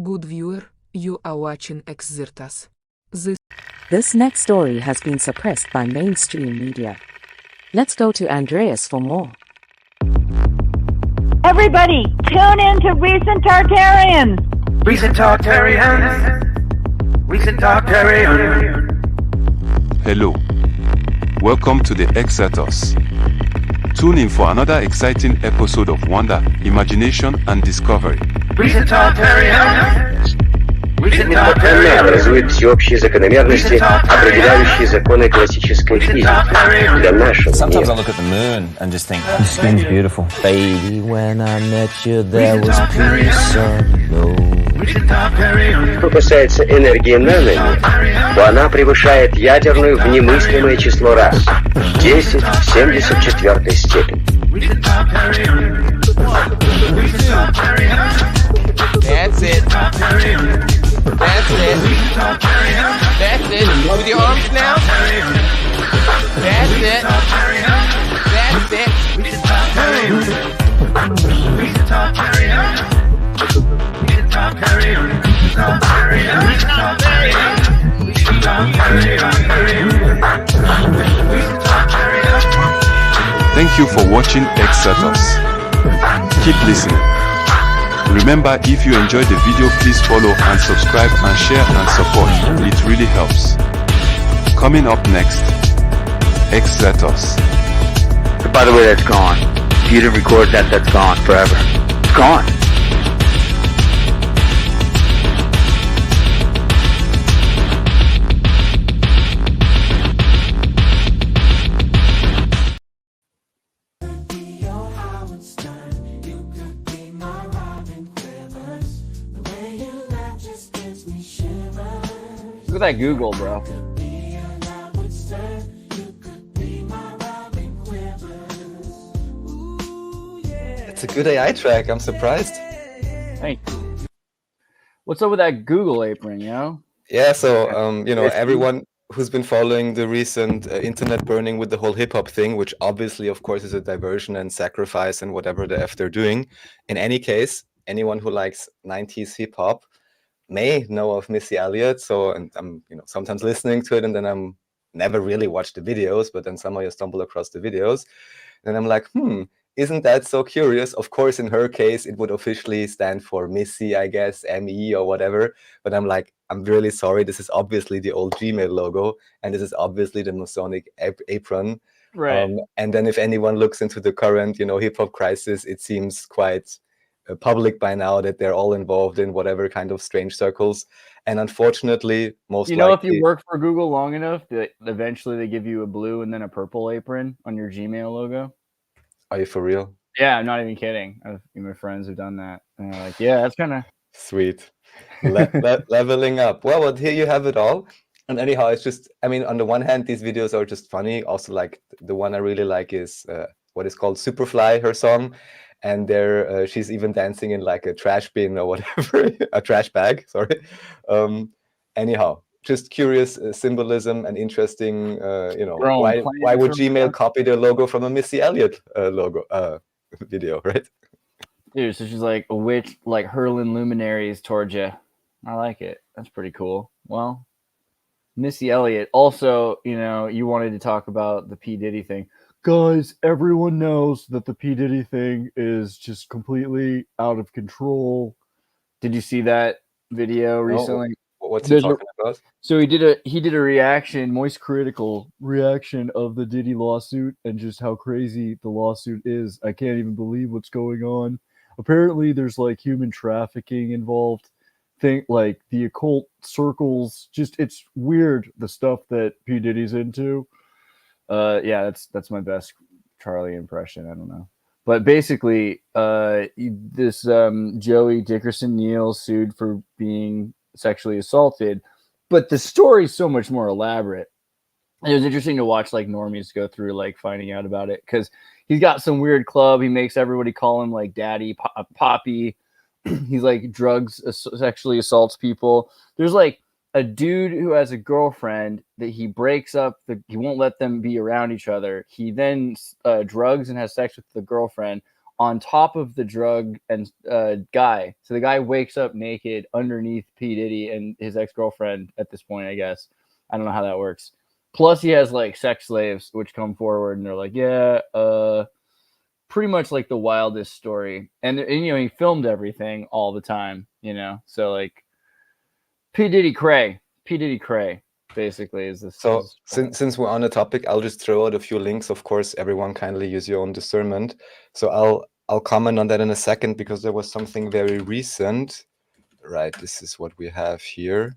Good viewer, you are watching Exertas. This next story has been suppressed by mainstream media. Let's go to Andreas for more. Everybody, tune in to Recent Tartarians! Recent Tartarians! Recent Tartarians! Hello. Welcome to the Exertas. Tune in for another exciting episode of wonder, imagination, and discovery. Recent Tartarians! Несмотренно образует всеобщие закономерности, определяющие законы классической физики для нашего Sometimes I мира. look at the moon and just think, the skin's beautiful. Baby, when I met you, there was peace unknown. Что касается энергии наномер, то она превышает ядерную в немыслимое число раз. 10 в 74 степени. That's it. That's it. That's it. With your arms now. That's it. That's it. Thank you for watching Exertas. Keep listening. Remember, if you enjoyed the video, please follow and subscribe and share and support. It really helps. Coming up next, Exertas. By the way, that's gone. If you didn't record that, that's gone forever. It's gone. Look at that Google, bro. It's a good AI track. I'm surprised. Hey, what's up with that Google apron, you know? Yeah, so everyone who's been following the recent internet burning with the whole hip hop thing, which obviously, of course, is a diversion and sacrifice and whatever the F they're doing. In any case, anyone who likes 90s hip hop may know of Missy Elliott. So, and I'm sometimes listening to it, and then I'm never really watched the videos, but then somehow you stumble across the videos, and I'm like, isn't that so curious? Of course, in her case, it would officially stand for Missy, I guess, ME or whatever. But I'm like, I'm really sorry. This is obviously the old Gmail logo, and this is obviously the Masonic apron. Right. And then if anyone looks into the current, hip hop crisis, it seems quite public by now that they're all involved in whatever kind of strange circles. And unfortunately, most likely, if you work for Google long enough, that eventually they give you a blue and then a purple apron on your Gmail logo. Are you for real? Yeah, I'm not even kidding. My friends have done that. And they're like, yeah, that's kind of sweet. Leveling up. Well, here you have it all. And anyhow, it's just, on the one hand, these videos are just funny. Also, like, the one I really like is what is called Superfly, her song. And there, she's even dancing in like a trash bin or whatever, a trash bag, sorry. Anyhow, just curious symbolism and interesting, why would Gmail copy their logo from a Missy Elliott logo video, right? Dude, so she's like a witch, like hurling luminaries towards you. I like it. That's pretty cool. Well, Missy Elliott. Also, you wanted to talk about the P. Diddy thing. Guys, everyone knows that the P. Diddy thing is just completely out of control. Did you see that video recently? What's he talking about? So he did a reaction, moist critical reaction of the Diddy lawsuit and just how crazy the lawsuit is. I can't even believe what's going on. Apparently there's like human trafficking involved. Think like the occult circles, just it's weird the stuff that P. Diddy's into. Yeah, that's my best Charlie impression. I don't know. But basically, this Joey Dickerson Neal sued for being sexually assaulted, but the story's so much more elaborate. It was interesting to watch like normies go through like finding out about it because he's got some weird club. He makes everybody call him like Daddy, Poppy. He's like drugs, sexually assaults people. There's like a dude who has a girlfriend that he breaks up. He won't let them be around each other. He then drugs and has sex with the girlfriend. on top of the drug and guy. So the guy wakes up naked underneath P. Diddy and his ex-girlfriend at this point, I guess. I don't know how that works. Plus he has like sex slaves which come forward and they're like, yeah, pretty much like the wildest story. And you know, he filmed everything all the time, you know. So like P. Diddy Cray basically is this. So since we're on the topic, I'll just throw out a few links. Of course, everyone kindly use your own discernment. So I'll comment on that in a second because there was something very recent. Right, this is what we have here.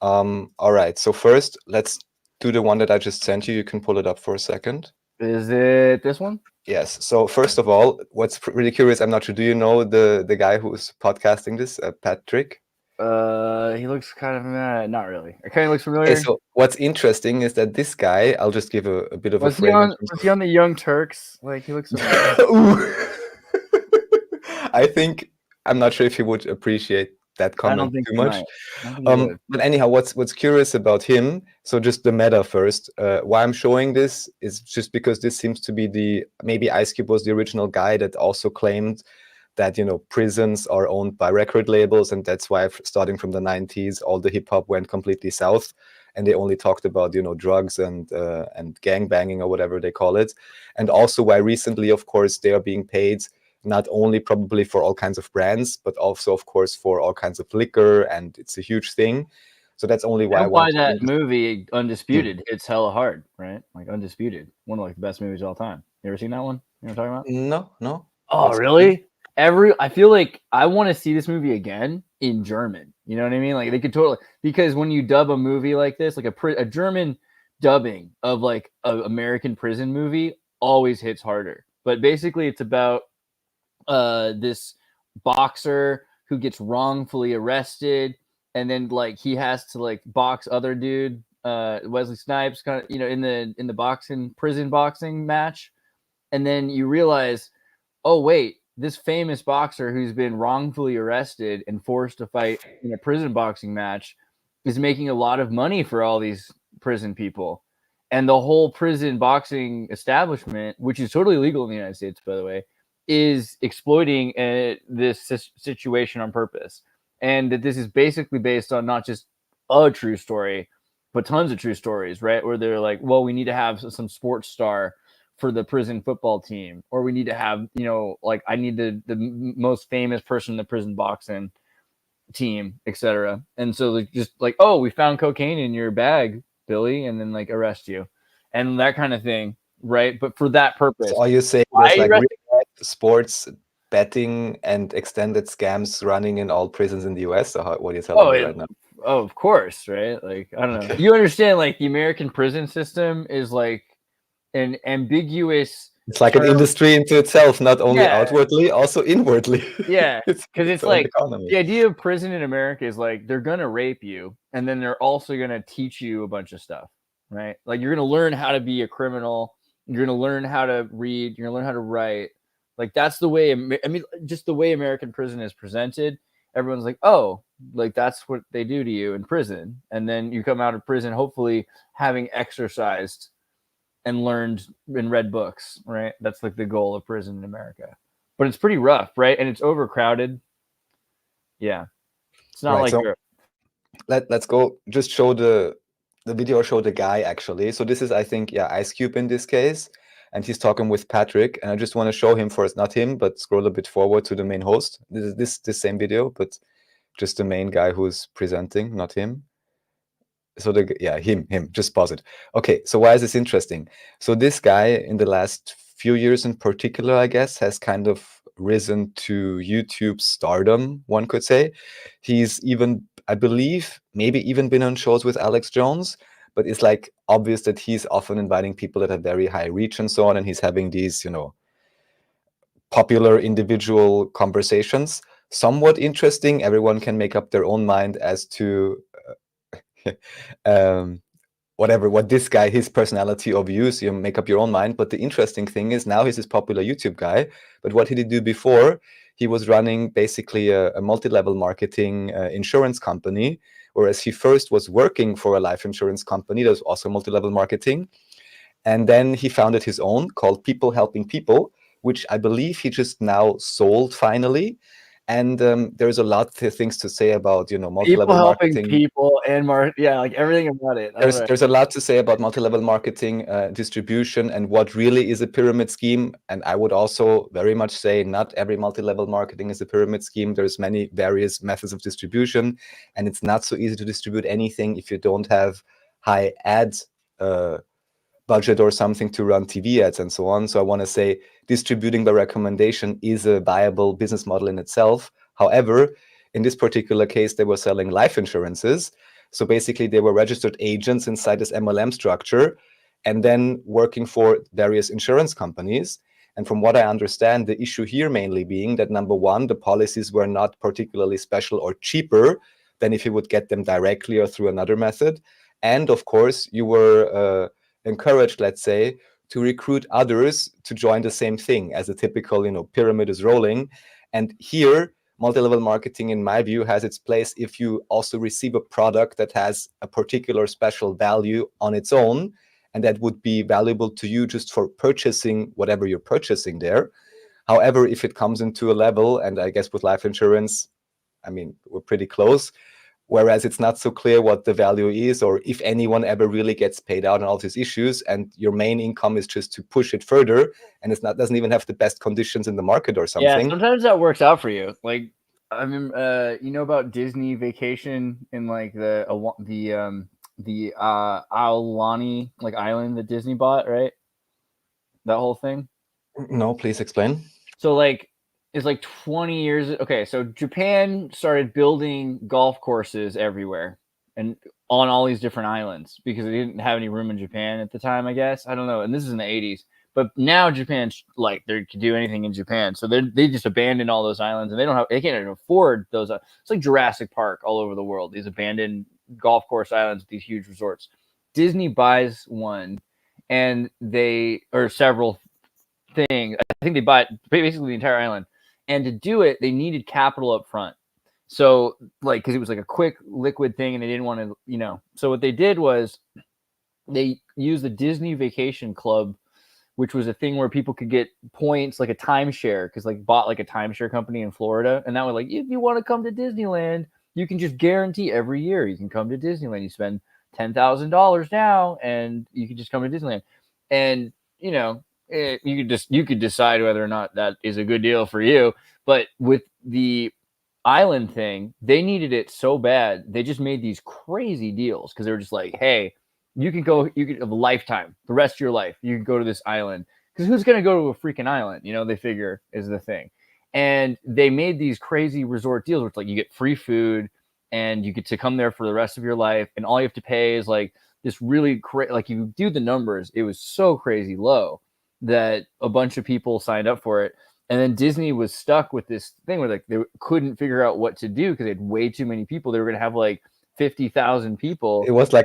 All right, so first let's do the one that I just sent you. You can pull it up for a second. Is it this one? Yes. So first of all, what's really curious, I'm not sure, do you know the guy who's podcasting this, Patrick? He looks kind of not really. It kind of looks familiar. Okay, so what's interesting is that this guy, I'll just give a bit of a frame. Was he on the Young Turks? Like he looks. I think I'm not sure if he would appreciate that comment too much. But anyhow, what's curious about him? So just the meta first. Why I'm showing this is just because this seems to be maybe Ice Cube was the original guy that also claimed that, you know, prisons are owned by record labels, and that's why starting from the 90s, all the hip hop went completely south, and they only talked about, you know, drugs and gang banging or whatever they call it, and also why recently, of course, they are being paid not only probably for all kinds of brands, but also, of course, for all kinds of liquor, and it's a huge thing. So that's only why. That's why that movie Undisputed hits hella hard, right? Like Undisputed, one of like the best movies of all time. You ever seen that one? You know what I'm talking about? No. Oh, really? I feel like I want to see this movie again in German. You know what I mean? Like they could totally, because when you dub a movie like this, like a German dubbing of like an American prison movie always hits harder. But basically it's about this boxer who gets wrongfully arrested, and then like he has to like box other dude, Wesley Snipes, kind of, you know, in the prison boxing match. And then you realize, oh wait, this famous boxer who's been wrongfully arrested and forced to fight in a prison boxing match is making a lot of money for all these prison people. And the whole prison boxing establishment, which is totally legal in the United States, by the way, is exploiting this situation on purpose. And that this is basically based on not just a true story, but tons of true stories, right? Where they're like, well, we need to have some sports star for the prison football team, or we need to have, you know, like I need the most famous person in the prison boxing team, etc. And so like just like, oh, we found cocaine in your bag, Billy, and then like arrest you, and that kind of thing, right? But for that purpose. So are you saying there's like real sports betting and extended scams running in all prisons in the US? Or what are you telling me right now? Oh, of course, right? Like I don't know. You understand? Like the American prison system is like an ambiguous. It's like an industry into itself, not only outwardly, also inwardly. Yeah, because it's like the idea of prison in America is like they're gonna rape you, and then they're also gonna teach you a bunch of stuff, right? Like you're gonna learn how to be a criminal, you're gonna learn how to read, you're gonna learn how to write. Like that's the way. I mean, just the way American prison is presented. Everyone's like, oh, like that's what they do to you in prison, and then you come out of prison hopefully having exercised and learned and read books, right? That's like the goal of prison in America. But it's pretty rough, right? And it's overcrowded. Yeah. It's not like Europe. Let's go just show the video, show the guy actually. So this is, I think, Ice Cube in this case. And he's talking with Patrick. And I just want to show him first, not him, but scroll a bit forward to the main host. This is this same video, but just the main guy who's presenting, not him. So him, just pause it. Okay, so why is this interesting? So this guy in the last few years in particular, I guess, has kind of risen to YouTube stardom, one could say. He's even, I believe, maybe even been on shows with Alex Jones, but it's like obvious that he's often inviting people that have very high reach and so on, and he's having these, you know, popular individual conversations. Somewhat interesting. Everyone can make up their own mind as to what this guy, his personality or views, you make up your own mind. But the interesting thing is now he's this popular YouTube guy, but what did he do before? He was running basically a multi-level marketing insurance company, whereas he first was working for a life insurance company that was also multi-level marketing, and then he founded his own called People Helping People, which I believe he just now sold finally. And there's a lot of things to say about, People multi-level helping marketing. people and like everything about it. There's a lot to say about multi-level marketing, distribution, and what really is a pyramid scheme. And I would also very much say not every multi-level marketing is a pyramid scheme. There's many various methods of distribution, and it's not so easy to distribute anything if you don't have high ads budget or something to run TV ads and so on. So I want to say distributing by recommendation is a viable business model in itself. However, in this particular case, they were selling life insurances. So basically, they were registered agents inside this MLM structure and then working for various insurance companies. And from what I understand, the issue here mainly being that, number one, the policies were not particularly special or cheaper than if you would get them directly or through another method. And of course, you were encouraged, let's say, to recruit others to join the same thing, as a typical, pyramid is rolling. And here, multi-level marketing, in my view, has its place if you also receive a product that has a particular special value on its own, and that would be valuable to you just for purchasing whatever you're purchasing there. However, if it comes into a level, and I guess with life insurance, I mean, we're pretty close, whereas it's not so clear what the value is, or if anyone ever really gets paid out on all these issues, and your main income is just to push it further, and doesn't even have the best conditions in the market or something. Yeah, sometimes that works out for you. Like, I mean, you know about Disney Vacation in like the Aulani island that Disney bought, right? That whole thing. No, please explain. So it's like 20 years. Okay, so Japan started building golf courses everywhere and on all these different islands because they didn't have any room in Japan at the time, I guess. I don't know. And this is in the 80s. But now Japan's like, they can do anything in Japan. So they just abandoned all those islands, and they can't even afford those. It's like Jurassic Park all over the world. These abandoned golf course islands with these huge resorts. Disney buys one, and or several things. I think they bought basically the entire island. And to do it, they needed capital up front. So because it was like a quick liquid thing, and they didn't want to, So what they did was they used the Disney Vacation Club, which was a thing where people could get points, like a timeshare, because bought like a timeshare company in Florida. And that was like, if you want to come to Disneyland, you can just guarantee every year you can come to Disneyland. You spend $10,000 now, and you can just come to Disneyland. And, you could decide whether or not that is a good deal for you. But with the island thing, they needed it so bad. They just made these crazy deals because they were just like, hey, you can have a lifetime, the rest of your life. You can go to this island, because who's going to go to a freaking island? They figure is the thing. And they made these crazy resort deals where it's you get free food and you get to come there for the rest of your life. And all you have to pay is this really crazy, you do the numbers. It was so crazy low that a bunch of people signed up for it. And then Disney was stuck with this thing where they couldn't figure out what to do because they had way too many people. They were going to have 50,000 people. It was but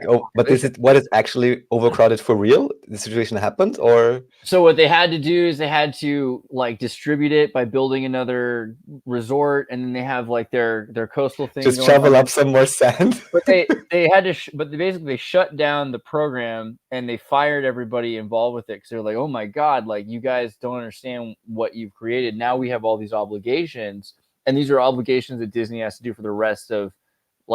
what is actually overcrowded for real? The situation happened, or? So what they had to do is they had to distribute it by building another resort, and then they have their coastal thing. Just shovel up some more sand. But they had to, but they shut down the program, and they fired everybody involved with it because they're like, oh my God, you guys don't understand what you've created. Now we have all these obligations, and these are obligations that Disney has to do for the rest of,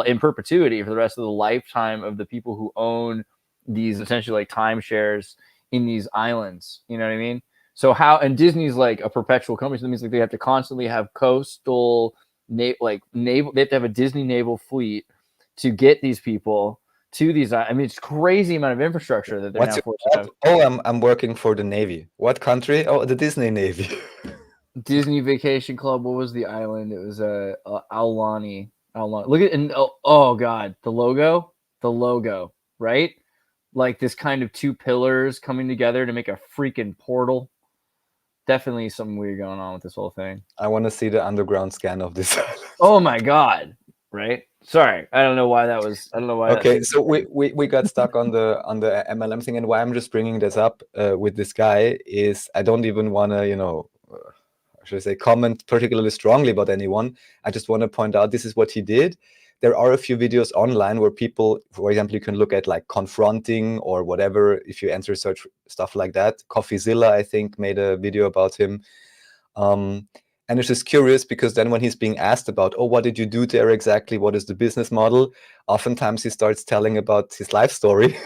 in perpetuity, for the rest of the lifetime of the people who own these essentially timeshares in these islands. You know what I mean? So and Disney's a perpetual company. So that means they have to constantly have coastal naval, they have to have a Disney naval fleet to get these people to these. I mean, it's crazy amount of infrastructure that they're now forced to have. Oh, I'm working for the Navy. What country? Oh, the Disney Navy. Disney Vacation Club. What was the island? It was Aulani. Look at, and oh God, the logo, right? This kind of two pillars coming together to make a freaking portal. Definitely something weird going on with this whole thing. I want to see the underground scan of this island. Oh my God, right? Sorry, I don't know why that was. I don't know why. Okay, so we got stuck on the MLM thing, and why I'm just bringing this up with this guy is I don't even want to should I say comment particularly strongly about anyone. I just want to point out this is what he did. there are a few videos online where people, for example, you can look at like confronting or whatever, if you enter search stuff like that. Coffeezilla, I think, made a video about him. And it's just curious because then when he's being asked about, oh, what did you do there exactly? What is the business model? Oftentimes he starts telling about his life story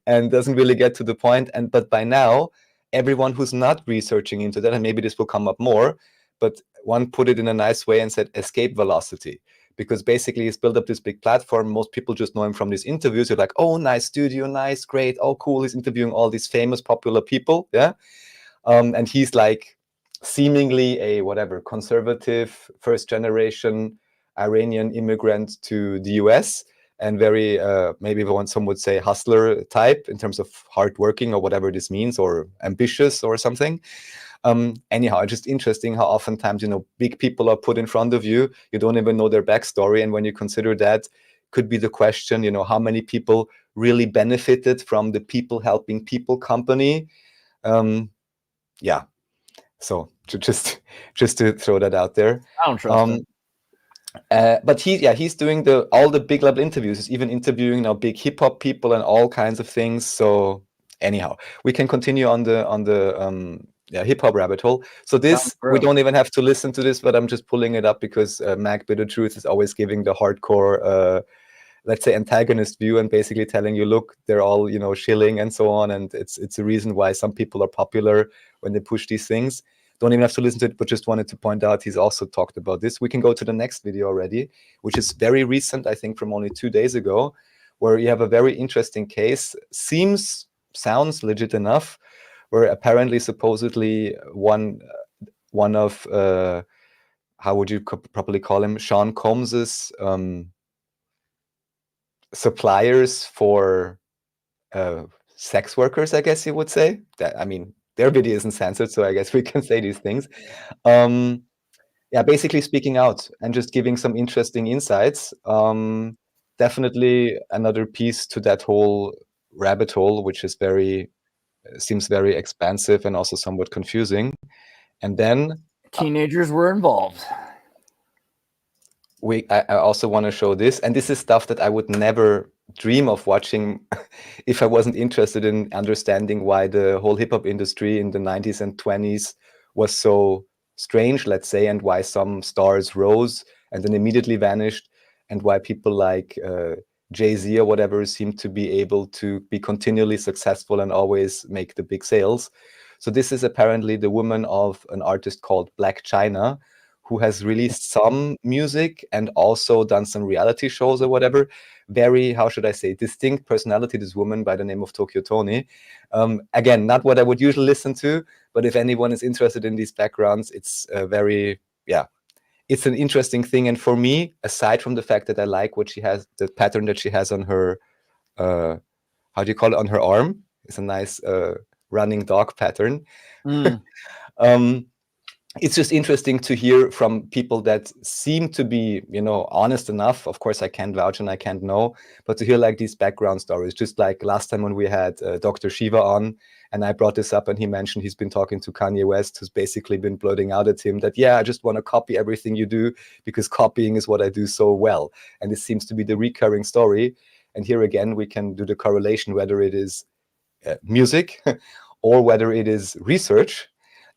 and doesn't really get to the point. But by now, everyone who's not researching into that, and maybe this will come up more, but one put it in a nice way and said escape velocity. Because basically he's built up this big platform. Most people just know him from these interviews. You're like, oh, nice studio, nice, great, oh, cool. He's interviewing all these famous, popular people. Yeah. And he's like, seemingly a whatever conservative first generation Iranian immigrant to the US, and very maybe some would say hustler type in terms of hardworking or whatever this means, or ambitious or something. Anyhow, just interesting how oftentimes, you know, big people are put in front of you. You don't even know their backstory. And when you consider that, could be the question, you know, how many people really benefited from the people helping people company? Yeah. So just to throw that out there. I don't trust him. But he's doing all the big level interviews. He's even interviewing now big hip hop people and all kinds of things. So anyhow, we can continue on the hip hop rabbit hole. So this, we don't even have to listen to this, but I'm just pulling it up because Mac Bitter Truth is always giving the hardcore let's say antagonist view and basically telling you, look, they're all, you know, shilling and so on, and it's a reason why some people are popular when they push these things. Don't even have to listen to it, but just wanted to point out he's also talked about this. We can go to the next video already, which is very recent, I think from only 2 days ago, where you have a very interesting case. Sounds legit enough, where apparently supposedly one of how would you properly call him, Sean Combs's suppliers for sex workers, I guess you would say. That, I mean, their video isn't censored, so I guess we can say these things. Yeah, basically speaking out and just giving some interesting insights. Definitely another piece to that whole rabbit hole, which is seems very expansive and also somewhat confusing. And then teenagers were involved. I also want to show this, and this is stuff that I would never dream of watching if I wasn't interested in understanding why the whole hip-hop industry in the 90s and 20s was so strange, let's say, and why some stars rose and then immediately vanished, and why people like Jay-Z or whatever seem to be able to be continually successful and always make the big sales. So this is apparently the woman of an artist called Black China, who has released some music and also done some reality shows or whatever. Very, how should I say, distinct personality, this woman by the name of Tokyo Tony. Again, not what I would usually listen to, but if anyone is interested in these backgrounds, it's it's an interesting thing. And for me, aside from the fact that I like what she has, the pattern that she has on her, how do you call it, on her arm? It's a nice running dog pattern. It's just interesting to hear from people that seem to be, you know, honest enough. Of course, I can't vouch and I can't know, but to hear like these background stories, just like last time when we had Dr. Shiva on, and I brought this up and he mentioned he's been talking to Kanye West, who's basically been blurting out at him that, yeah, I just want to copy everything you do because copying is what I do so well. And this seems to be the recurring story. And here again, we can do the correlation, whether it is music or whether it is research.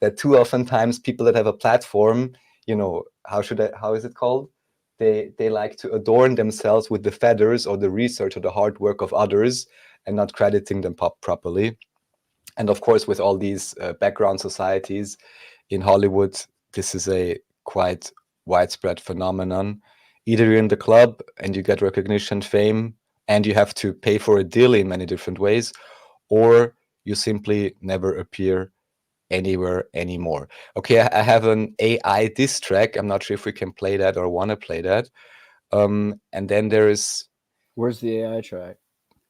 That too oftentimes people that have a platform, you know, how is it called? They like to adorn themselves with the feathers or the research or the hard work of others and not crediting them properly. And of course, with all these background societies in Hollywood, this is a quite widespread phenomenon. Either you're in the club and you get recognition, fame, and you have to pay for a deal in many different ways, or you simply never appear anywhere anymore. Okay, I have an AI diss track. I'm not sure if we can play that or want to play that. And then there is... Where's the AI track?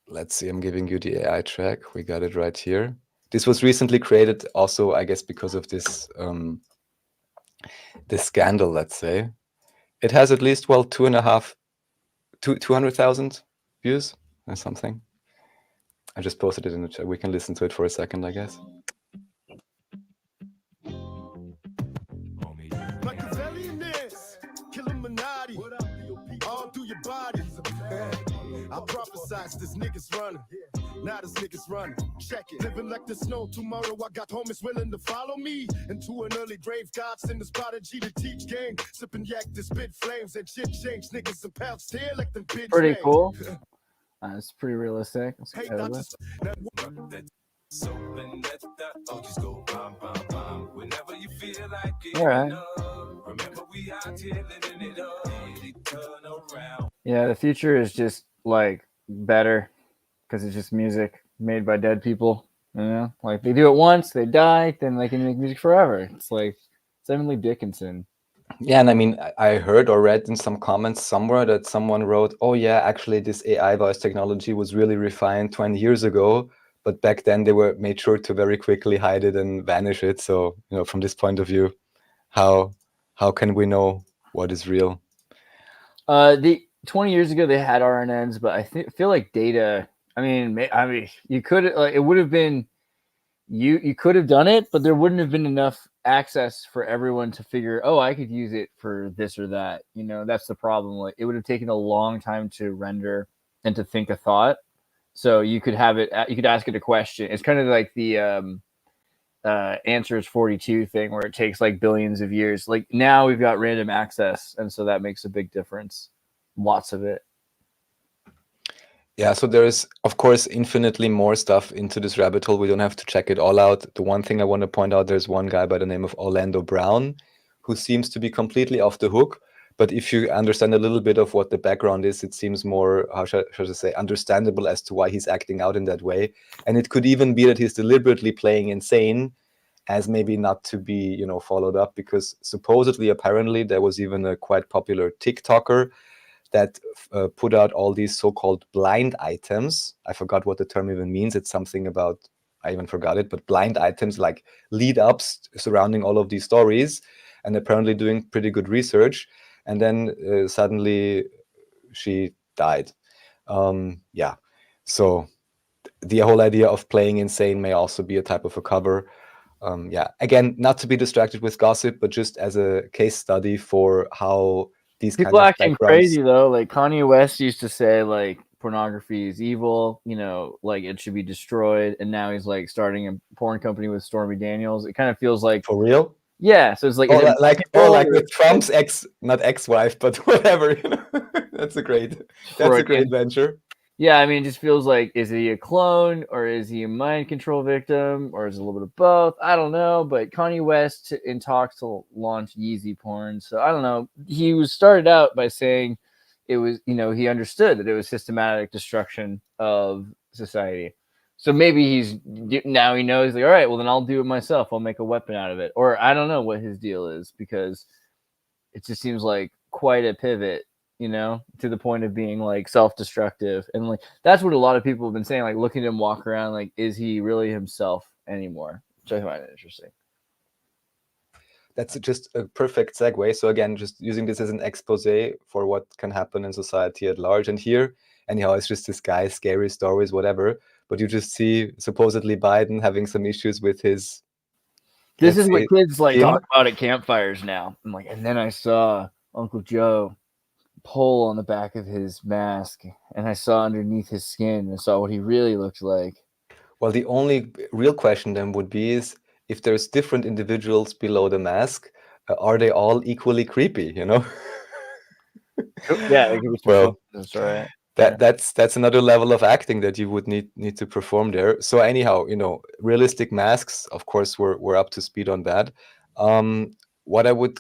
Let's see, I'm giving you the AI track. We got it right here. This was recently created also, I guess, because of this this scandal, let's say. It has at least, well, 200,000 views or something. I just posted it in the chat. We can listen to it for a second, I guess. I prophesized this niggas running. Now this niggas running. Check it. Living like the snow tomorrow. I got homies willing to follow me into an early grave. God send us prodigy to teach game. Sipping yak to spit flames and shit change. Niggas and pounds tear like them bitch. Pretty cool. It's pretty realistic. It's Hey, all right. Yeah, the future is just like better because it's just music made by dead people. You know, like they do it once, they die, then they can make music forever. It's like Emily Dickinson. Yeah, and I mean, I heard or read in some comments somewhere that someone wrote, "Oh yeah, actually, this AI voice technology was really refined 20 years ago, but back then they were made sure to very quickly hide it and vanish it." So, you know, from this point of view, how can we know what is real? The 20 years ago they had RNNs, but I feel like data. I mean, you could it would have been you could have done it, but there wouldn't have been enough access for everyone to figure, oh, I could use it for this or that. You know, that's the problem. Like, it would have taken a long time to render and to think a thought. So you could have it, you could ask it a question. It's kind of like the answers 42 thing where it takes like billions of years. Like now we've got random access, and so that makes a big difference. Lots of it. Yeah, so there's, of course, infinitely more stuff into this rabbit hole. We don't have to check it all out. The one thing I want to point out, there's one guy by the name of Orlando Brown who seems to be completely off the hook. But if you understand a little bit of what the background is, it seems more, how should I say, understandable as to why he's acting out in that way. And it could even be that he's deliberately playing insane as maybe not to be, you know, followed up, because supposedly, apparently, there was even a quite popular TikToker that put out all these so-called blind items. I forgot what the term even means. It's something about, I even forgot it, but blind items like lead-ups surrounding all of these stories, and apparently doing pretty good research. And then suddenly she died. Yeah, so the whole idea of playing insane may also be a type of a cover. Yeah, again, not to be distracted with gossip, but just as a case study for how these people kinds of acting crazy though. Like Kanye West used to say like pornography is evil, you know, like it should be destroyed, and now he's like starting a porn company with Stormy Daniels. It kind of feels like, for real. Yeah, so it's like, like with Trump's not ex-wife, but whatever. You know, that's a great venture. Yeah, I mean, it just feels like, is he a clone or is he a mind control victim or is it a little bit of both? I don't know. But Kanye West in talks to launch Yeezy porn, so I don't know. He was started out by saying it was, you know, he understood that it was systematic destruction of society. So maybe now he knows, like, all right, well then I'll do it myself. I'll make a weapon out of it, or I don't know what his deal is, because it just seems like quite a pivot, you know, to the point of being like self-destructive. And like, that's what a lot of people have been saying, like looking at him walk around, like, is he really himself anymore? Which I find interesting. That's just a perfect segue. So again, just using this as an expose for what can happen in society at large. And here, anyhow, it's just this guy, scary stories, whatever. But you just see supposedly Biden having some issues with his. This is what kids like talk about at campfires now. I'm like, and then I saw Uncle Joe pull on the back of his mask, and I saw underneath his skin and saw what he really looked like. Well, the only real question then would be is, if there's different individuals below the mask, are they all equally creepy, you know? Yeah, it could be well, that's right. That's another level of acting that you would need to perform there. So anyhow, you know, realistic masks, of course, we're up to speed on that. What I would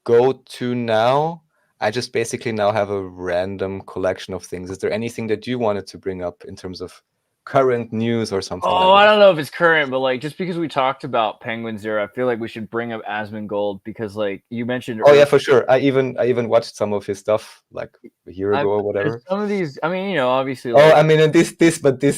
go to now, I just basically now have a random collection of things. Is there anything that you wanted to bring up in terms of current news or something? Oh, I don't know if it's current, but like, just because we talked about Penguin Zero, I feel like we should bring up Asmongold, because like you mentioned earlier, yeah, for sure. I even watched some of his stuff like a year ago or whatever. Some of these, I mean, you know, obviously. Like, I mean, this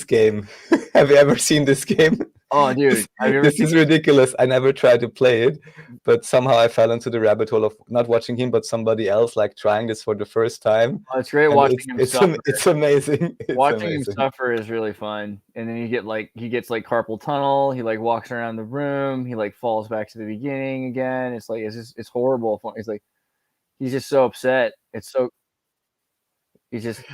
game. Have you ever seen this game? Oh, dude, this is ridiculous. I never tried to play it, but somehow I fell into the rabbit hole of not watching him, but somebody else like trying this for the first time. Oh, it's great watching him suffer. It's amazing. Watching him suffer is really fun. And then he gets like carpal tunnel. He like walks around the room. He like falls back to the beginning again. It's like, it's horrible. It's like, he's just so upset. It's so. You just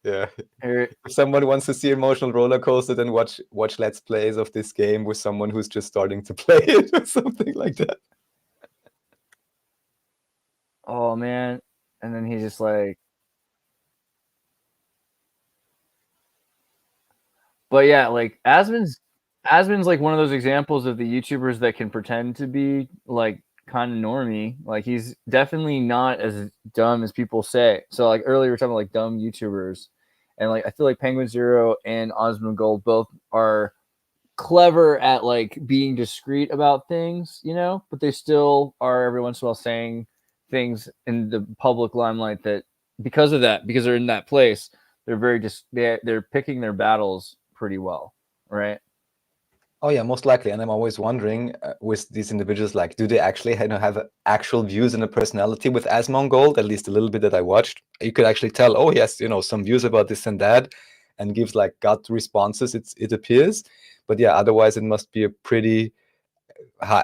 Yeah. If someone wants to see emotional roller coaster, then watch Let's Plays of this game with someone who's just starting to play it or something like that. Oh man. And then he's just like, but yeah, like Asmon's like one of those examples of the YouTubers that can pretend to be like kind of normie. Like he's definitely not as dumb as people say. So like earlier we were talking about like dumb YouTubers, and like I feel like Penguin Zero and Osmond Gold both are clever at like being discreet about things, you know, but they still are every once in a while saying things in the public limelight that because they're in that place, they're very they're picking their battles pretty well, right? Oh yeah, most likely. And I'm always wondering with these individuals, like, do they actually have actual views and a personality? With Asmongold, at least a little bit that I watched, you could actually tell, oh yes, some views about this and that, and gives like gut responses. It appears, but yeah, otherwise it must be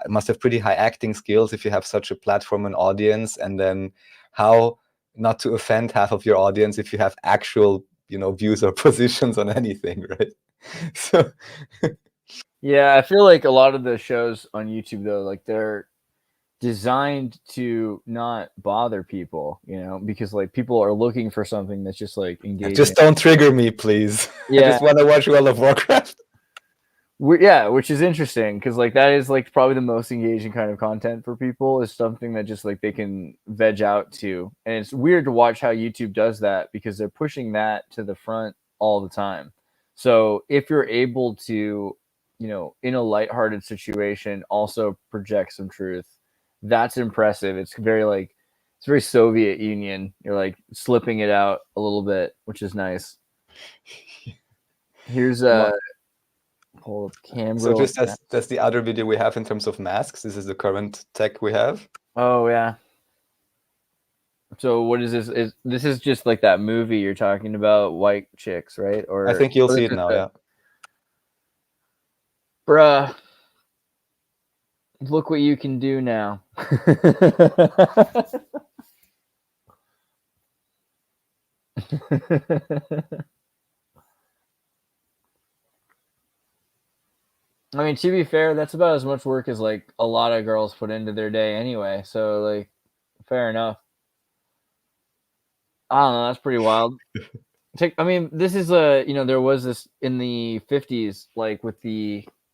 must have pretty high acting skills if you have such a platform and audience. And then how not to offend half of your audience if you have actual views or positions on anything, right? So. Yeah, I feel like a lot of the shows on YouTube though, like they're designed to not bother people, because like people are looking for something that's just like engaging. Just don't trigger me, please. Yeah. I just want to watch World of Warcraft. Yeah, which is interesting because like that is like probably the most engaging kind of content for people, is something that just like they can veg out to. And it's weird to watch how YouTube does that because they're pushing that to the front all the time. So if you're able to, in a lighthearted situation, also project some truth, that's impressive. It's very Soviet Union. You're like slipping it out a little bit, which is nice. Here's pull up camera. So just that's the other video we have in terms of masks. This is the current tech we have. Oh yeah. So what is this? This is just like that movie you're talking about, White Chicks, right? Or I think you'll see it now, yeah. Bruh, look what you can do now. I mean, to be fair, that's about as much work as like a lot of girls put into their day anyway. So like, fair enough. I don't know. That's pretty wild. I mean, this is there was this in the 50s, like with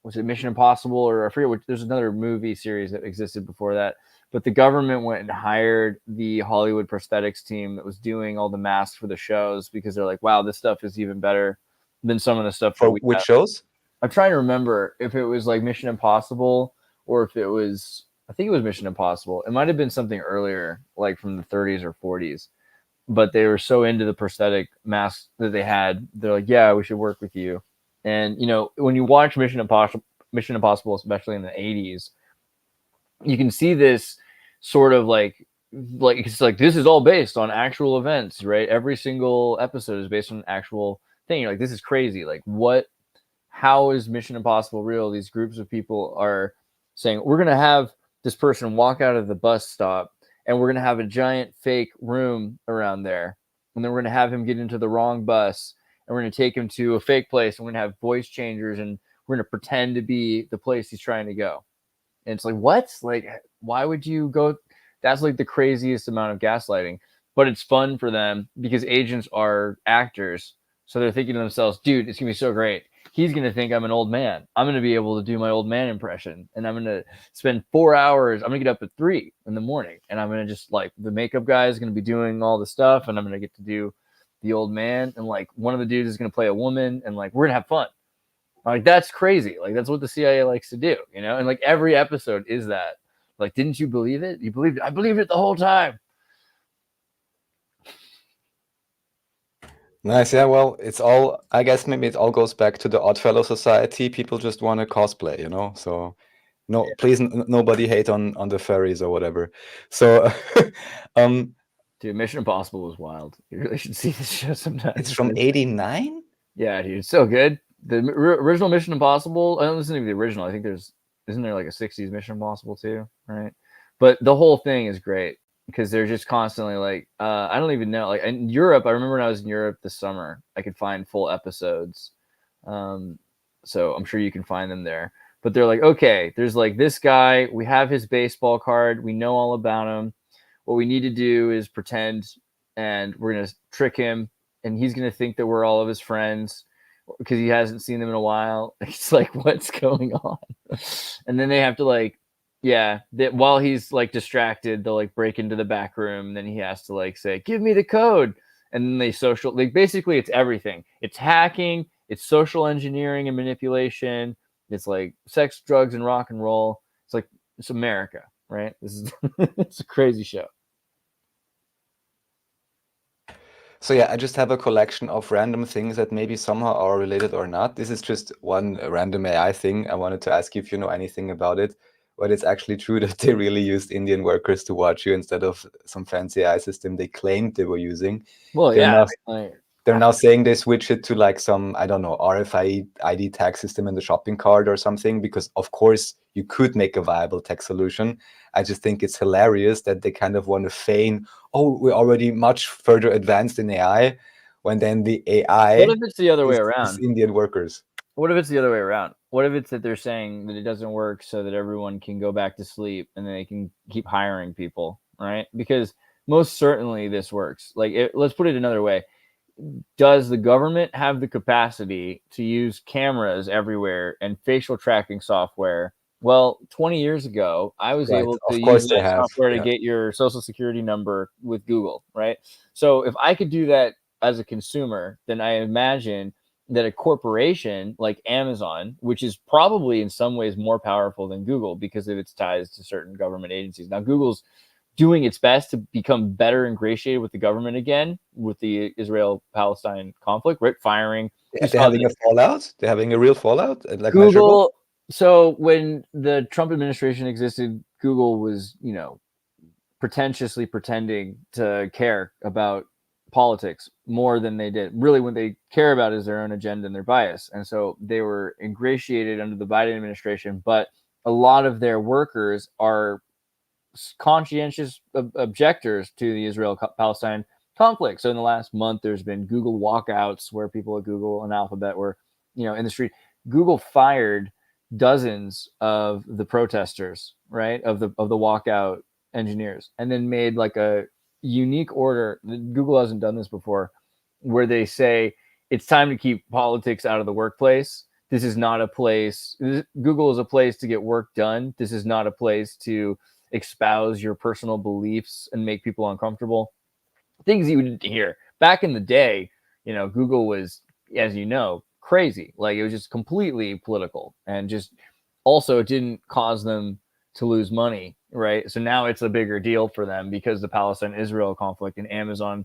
was it Mission Impossible, or I forget what, there's another movie series that existed before that, but the government went and hired the Hollywood prosthetics team that was doing all the masks for the shows because they're like, wow, this stuff is even better than some of the stuff. For which shows? I'm trying to remember if it was like Mission Impossible or if it was, I think it was Mission Impossible. It might have been something earlier, like from the 30s or 40s. But they were so into the prosthetic masks that they had, they're like, yeah, we should work with you. And, when you watch Mission Impossible, especially in the 80s, you can see this sort of like it's like, this is all based on actual events, right? Every single episode is based on an actual thing. You're like, this is crazy. Like, how is Mission Impossible real? These groups of people are saying, we're going to have this person walk out of the bus stop, and we're going to have a giant fake room around there. And then we're going to have him get into the wrong bus, and we're going to take him to a fake place. And we're going to have voice changers, and we're going to pretend to be the place he's trying to go. And it's like, what? Like, why would you go? That's like the craziest amount of gaslighting. But it's fun for them because agents are actors. So they're thinking to themselves, dude, it's going to be so great. He's going to think I'm an old man. I'm going to be able to do my old man impression. And I'm going to spend 4 hours. I'm going to get up at 3 in the morning. And I'm going to just like, the makeup guy is going to be doing all the stuff. And I'm going to get to do the old man. And like, one of the dudes is going to play a woman. And like, we're going to have fun. Like, that's crazy. Like, that's what the CIA likes to do, And like, every episode is that. Like, didn't you believe it? You believed it. I believed it the whole time. Nice. Yeah, well, I guess maybe it all goes back to the Oddfellow Society. People just want to cosplay, So no, yeah. Please, nobody hate on the furries or whatever. So, dude, Mission Impossible was wild. You really should see this show sometime. It's from '89. Yeah, dude, it's so good. The original Mission Impossible. I don't listen to the original. I think isn't there like a '60s Mission Impossible too, right? But the whole thing is great. because they're just constantly like, I don't even know. Like in Europe, I remember when I was in Europe this summer, I could find full episodes. So I'm sure you can find them there. But they're like, okay, there's like this guy. We have his baseball card. We know all about him. What we need to do is pretend, and we're gonna trick him, and he's gonna think that we're all of his friends because he hasn't seen them in a while. It's like, what's going on? And then they have to like, yeah, that while he's like distracted, they'll like break into the back room. And then he has to like say, give me the code. And then they like basically it's everything. It's hacking, it's social engineering and manipulation. It's like sex, drugs, and rock and roll. It's America, right? This is it's a crazy show. So yeah, I just have a collection of random things that maybe somehow are related or not. This is just one random AI thing. I wanted to ask you if you know anything about it. But it's actually true that they really used Indian workers to watch you instead of some fancy AI system they claimed they were using. Well, They're yeah. they're now saying they switch it to like some, I don't know, RFID tag system in the shopping cart or something, because of course you could make a viable tech solution. I just think it's hilarious that they kind of want to feign, oh, we're already much further advanced in AI, when then the AI What if it's the other way is around? Indian workers. What if it's the other way around? What if it's that they're saying that it doesn't work so that everyone can go back to sleep and then they can keep hiring people, right? Because most certainly this works. Like, let's put it another way. Does the government have the capacity to use cameras everywhere and facial tracking software? Well, 20 years ago, I was able to use that software to get your social security number with Google, right? So if I could do that as a consumer, then I imagine that a corporation like Amazon, which is probably in some ways more powerful than Google because of its ties to certain government agencies. Now, Google's doing its best to become better ingratiated with the government again with the Israel-Palestine conflict, right? Firing. They're having a fallout? They're having a real fallout? Like Google. measurable? So when the Trump administration existed, Google was, pretentiously pretending to care about politics more than they did. Really, what they care about is their own agenda and their bias. And so they were ingratiated under the Biden administration, but a lot of their workers are conscientious objectors to the Israel-Palestine conflict. So in the last month, there's been Google walkouts where people at Google and Alphabet were, in the street. Google fired dozens of the protesters, right, of the walkout engineers, and then made like a unique order. Google hasn't done this before, where they say it's time to keep politics out of the workplace. This is not a place. Google is a place to get work done. This is not a place to espouse your personal beliefs and make people uncomfortable. Things you didn't hear back in the day. Google was, as you know, crazy. Like, it was just completely political, and just also it didn't cause them to lose money, right? So now it's a bigger deal for them because the Palestine-Israel conflict and Amazon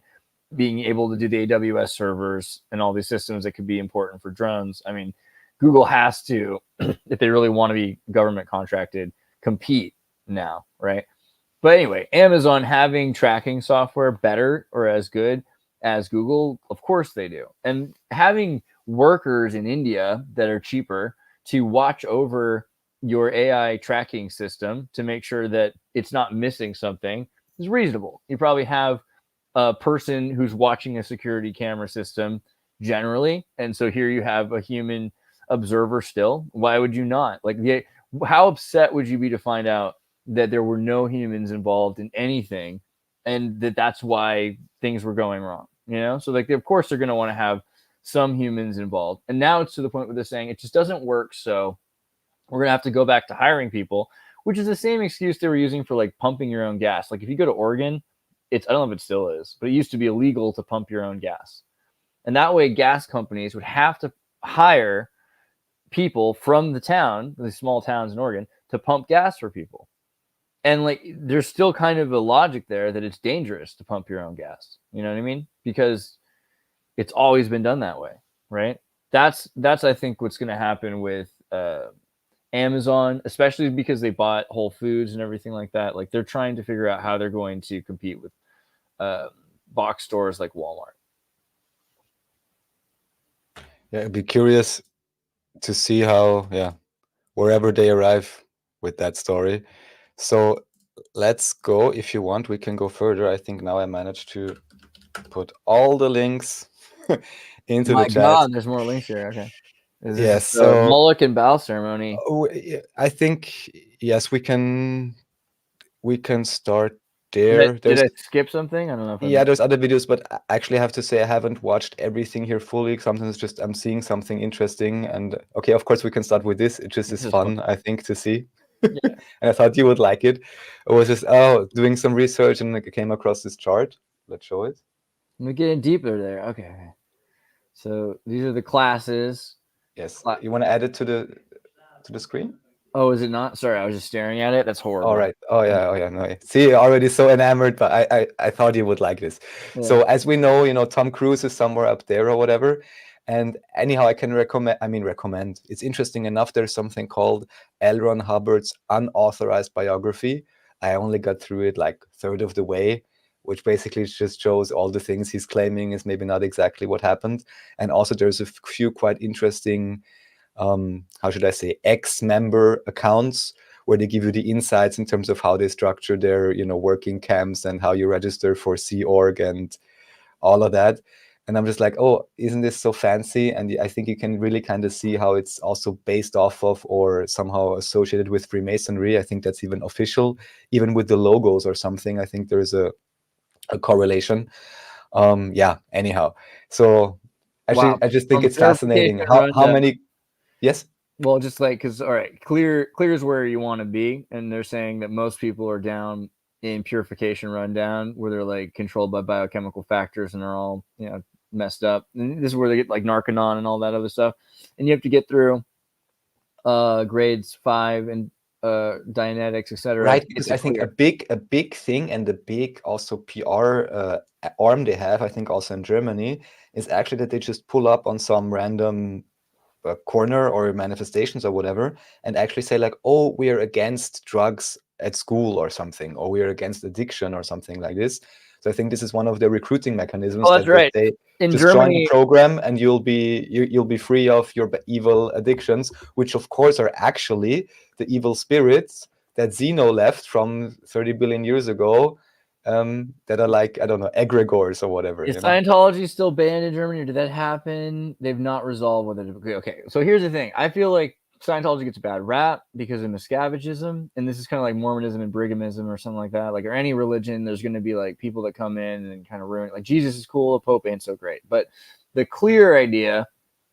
being able to do the AWS servers and all these systems that could be important for drones. I mean, Google has to, if they really want to be government contracted, compete now, right? But anyway, Amazon having tracking software better or as good as Google, of course they do. And having workers in India that are cheaper to watch over your AI tracking system to make sure that it's not missing something is reasonable. You probably have a person who's watching a security camera system generally. And so here you have a human observer still. Why would you not? Like, how upset would you be to find out that there were no humans involved in anything, and that's why things were going wrong, So like, of course they're going to want to have some humans involved. And now it's to the point where they're saying it just doesn't work. So we're going to have to go back to hiring people, which is the same excuse they were using for like pumping your own gas. Like, if you go to Oregon, I don't know if it still is, but it used to be illegal to pump your own gas. And that way gas companies would have to hire people from the town, the small towns in Oregon, to pump gas for people. And like, there's still kind of a logic there that it's dangerous to pump your own gas. You know what I mean? Because it's always been done that way, right? That's I think what's going to happen with Amazon, especially because they bought Whole Foods and everything like that. Like, they're trying to figure out how they're going to compete with box stores like Walmart. Yeah, I'd be curious to see how, wherever they arrive with that story. So let's go. If you want, we can go further. I think now I managed to put all the links into My the chat. God, there's more links here. Okay. Is this Yes, the so Moloch and Baal ceremony? I think yes, we can start Did there. I skip something? I don't know if Yeah, there's other videos, but actually I have to say I haven't watched everything here fully. Sometimes just I'm seeing something interesting, and okay, of course we can start with this. It just is fun, I think, to see. Yeah. And I thought you would like it. I was just doing some research and I came across this chart. Let's show it. We're getting deeper there. Okay. So these are the classes. Yes. You want to add it to the screen? Oh, is it not? Sorry, I was just staring at it. That's horrible. All right. Oh yeah. No. See, you're already so enamored, but I thought you would like this. Yeah. So as we know, Tom Cruise is somewhere up there or whatever. And anyhow, I can recommend. It's interesting enough. There's something called L. Ron Hubbard's unauthorized biography. I only got through it like third of the way, which basically just shows all the things he's claiming is maybe not exactly what happened. And also there's a few quite interesting, how should I say, ex-member accounts where they give you the insights in terms of how they structure their, working camps and how you register for Sea Org and all of that. And I'm just like, oh, isn't this so fancy? And I think you can really kind of see how it's also based off of or somehow associated with Freemasonry. I think that's even official, even with the logos or something. I think there's a correlation. Anyhow. So actually, I just think it's fascinating how many. Yes. Well, just like, because all right, clear is where you want to be, and they're saying that most people are down in purification rundown, where they're like controlled by biochemical factors and are all messed up. And this is where they get like Narconon and all that other stuff, and you have to get through grades 5 and Dianetics, etc. Right, because I think a big thing and the big also PR arm they have, I think also in Germany, is actually that they just pull up on some random corner or manifestations or whatever and actually say like, oh, we are against drugs at school or something, or we are against addiction or something like this. So I think this is one of the recruiting mechanisms. Oh, that's right. They in just Germany, join the program and you'll be free of your evil addictions, which of course are actually the evil spirits that Zeno left from 30 billion years ago, that are like, I don't know, egregores or whatever. Is Scientology still banned in Germany, or did that happen? They've not resolved whether to. Okay, so here's the thing. I feel like Scientology gets a bad rap because of miscavagism, and this is kind of like Mormonism and Brighamism or something like that. Like, or any religion, there's going to be like people that come in and kind of ruin it. Like, Jesus is cool, the Pope ain't so great. But the clear idea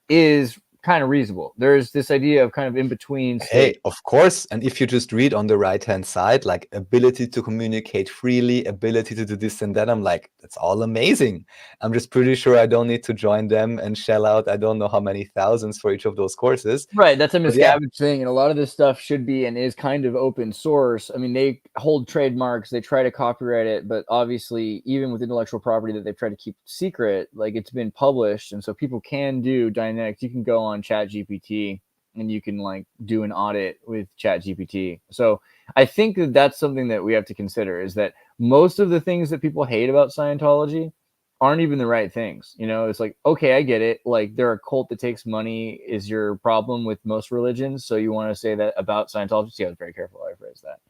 is kind of reasonable. There's this idea of kind of in between. Hey, of course. And if you just read on the right-hand side, like ability to communicate freely, ability to do this and that, I'm like, that's all amazing. I'm just pretty sure I don't need to join them and shell out, I don't know how many thousands for each of those courses. Right. That's a miscavige thing. And a lot of this stuff should be and is kind of open source. I mean, they hold trademarks, they try to copyright it, but obviously even with intellectual property that they've tried to keep secret, like it's been published. And so people can do Dynetics. You can go on ChatGPT and you can like do an audit with ChatGPT. So I think that that's something that we have to consider, is that most of the things that people hate about Scientology aren't even the right things. It's like, okay, I get it. Like, they're a cult that takes money is your problem with most religions. So you want to say that about Scientology? See, I was very careful how I phrased that.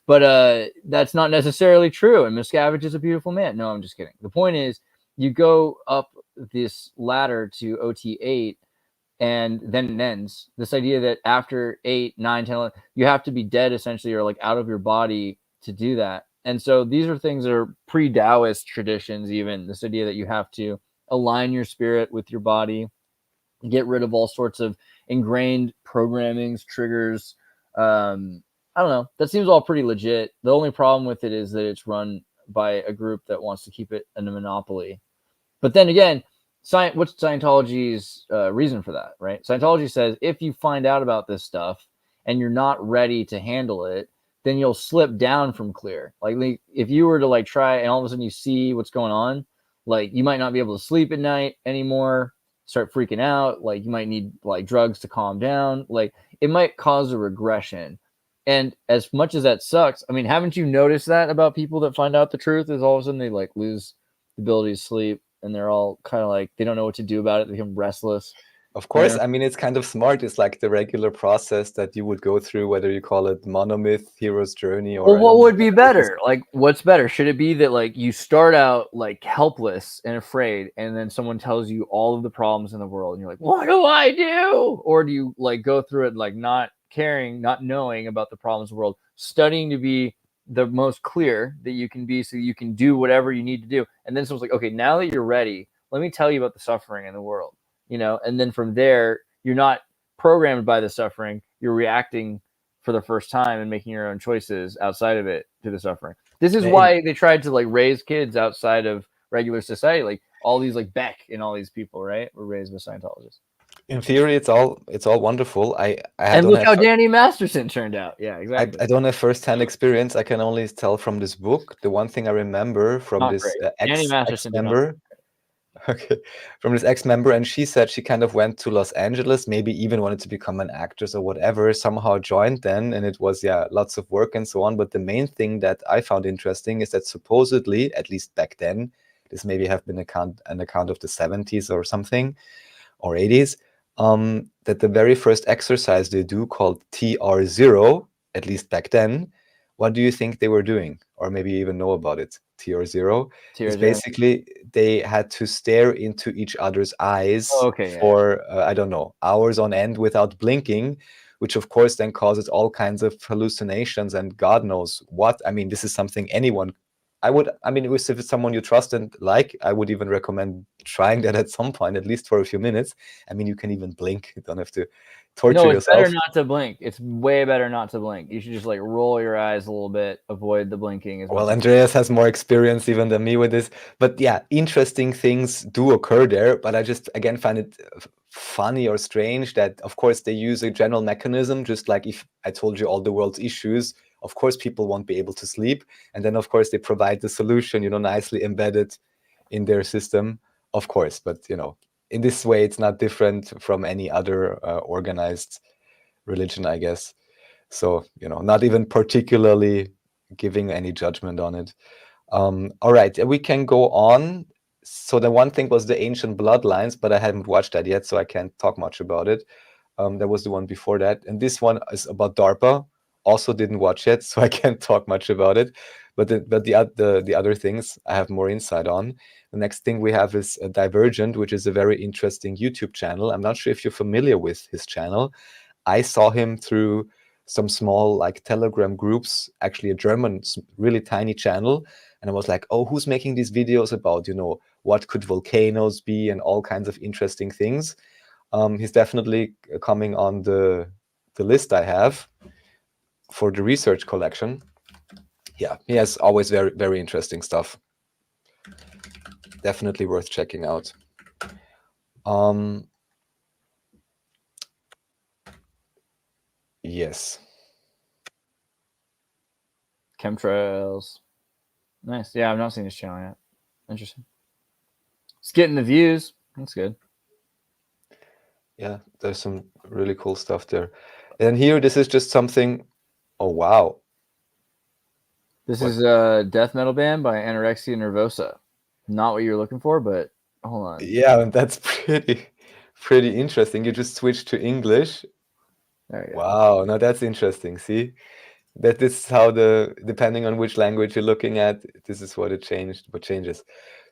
But that's not necessarily true. And Miscavige is a beautiful man. No, I'm just kidding. The point is, you go up this ladder to OT8, and then it ends. This idea that after 8, 9, 10, 11, you have to be dead essentially, or like out of your body to do that. And so these are things that are pre-Taoist traditions, even this idea that you have to align your spirit with your body, get rid of all sorts of ingrained programmings, triggers. I don't know. That seems all pretty legit. The only problem with it is that it's run by a group that wants to keep it in a monopoly. But then again, what's Scientology's reason for that, right? Scientology says if you find out about this stuff and you're not ready to handle it, then you'll slip down from clear. Like if you were to like try and all of a sudden you see what's going on, like you might not be able to sleep at night anymore, start freaking out. Like you might need like drugs to calm down. Like it might cause a regression. And as much as that sucks, I mean, haven't you noticed that about people that find out the truth is all of a sudden they like lose the ability to sleep, and they're all kind of like, they don't know what to do about it. They become restless. Of course, Yeah. I mean, it's kind of smart. It's like the regular process that you would go through, whether you call it monomyth, hero's journey, or Well, I what don't know, would be whatever it is. better? Like, what's better? Should it be that like you start out like helpless and afraid, and then someone tells you all of the problems in the world, and you're like, "What do I do?" Or do you like go through it like not caring, not knowing about the problems of the world, studying to be the most clear that you can be, so you can do whatever you need to do, and then someone's like, "Okay, now that you're ready, let me tell you about the suffering in the world," and then from there, you're not programmed by the suffering, you're reacting for the first time and making your own choices outside of it to the suffering. This is why they tried to like raise kids outside of regular society. Like all these like Beck and all these people, right, were raised with Scientologists. In theory, it's all wonderful. I And don't look have how Danny Masterson turned out. Yeah, exactly. I don't have first-hand experience. I can only tell from this book. The one thing I remember from Not this great. Danny Masterson did not. ex-member, okay, from this ex-member, and she said she kind of went to Los Angeles, maybe even wanted to become an actress or whatever, somehow joined then, and it was, yeah, lots of work and so on. But the main thing that I found interesting is that supposedly, at least back then, this maybe have been an account of the 70s or something, or 80s, that the very first exercise they do called TR0, at least back then, what do you think they were doing? Or maybe you even know about it. TR0 is basically they had to stare into each other's eyes for, I don't know, hours on end without blinking, which of course then causes all kinds of hallucinations and God knows what. I mean, this is something anyone if it's someone you trust and like, I would even recommend trying that at some point, at least for a few minutes. I mean, you can even blink. You don't have to torture No, it's yourself. better not to blink. It's way better not to blink. You should just like roll your eyes a little bit, avoid the blinking. Well, Andreas has more experience even than me with this. But yeah, interesting things do occur there. But I just, again, find it funny or strange that, of course, they use a general mechanism, just like if I told you all the world's issues, of course, people won't be able to sleep. And then, of course, they provide the solution, nicely embedded in their system, of course. But, in this way, it's not different from any other organized religion, I guess. So, not even particularly giving any judgment on it. All right, we can go on. So the one thing was the ancient bloodlines, but I haven't watched that yet, so I can't talk much about it. There was the one before that. And this one is about DARPA. Also didn't watch it, so I can't talk much about it. But the other things I have more insight on. The next thing we have is Divergent, which is a very interesting YouTube channel. I'm not sure if you're familiar with his channel. I saw him through some small like Telegram groups, actually a German, really tiny channel. And I was like, oh, who's making these videos about, what could volcanoes be and all kinds of interesting things. He's definitely coming on the list I have for the research collection. Yeah, he has always very, very interesting stuff. Definitely worth checking out. Yes. Chemtrails. Nice. Yeah, I've not seen this channel yet. Interesting. It's getting the views. That's good. Yeah, there's some really cool stuff there. And here, this is just something. Oh, wow. This is a death metal band by Anorexia Nervosa. Not what you're looking for, but hold on. Yeah, that's pretty interesting. You just switched to English. There you go. Wow, now that's interesting. See, that this is how depending on which language you're looking at, this is what changes.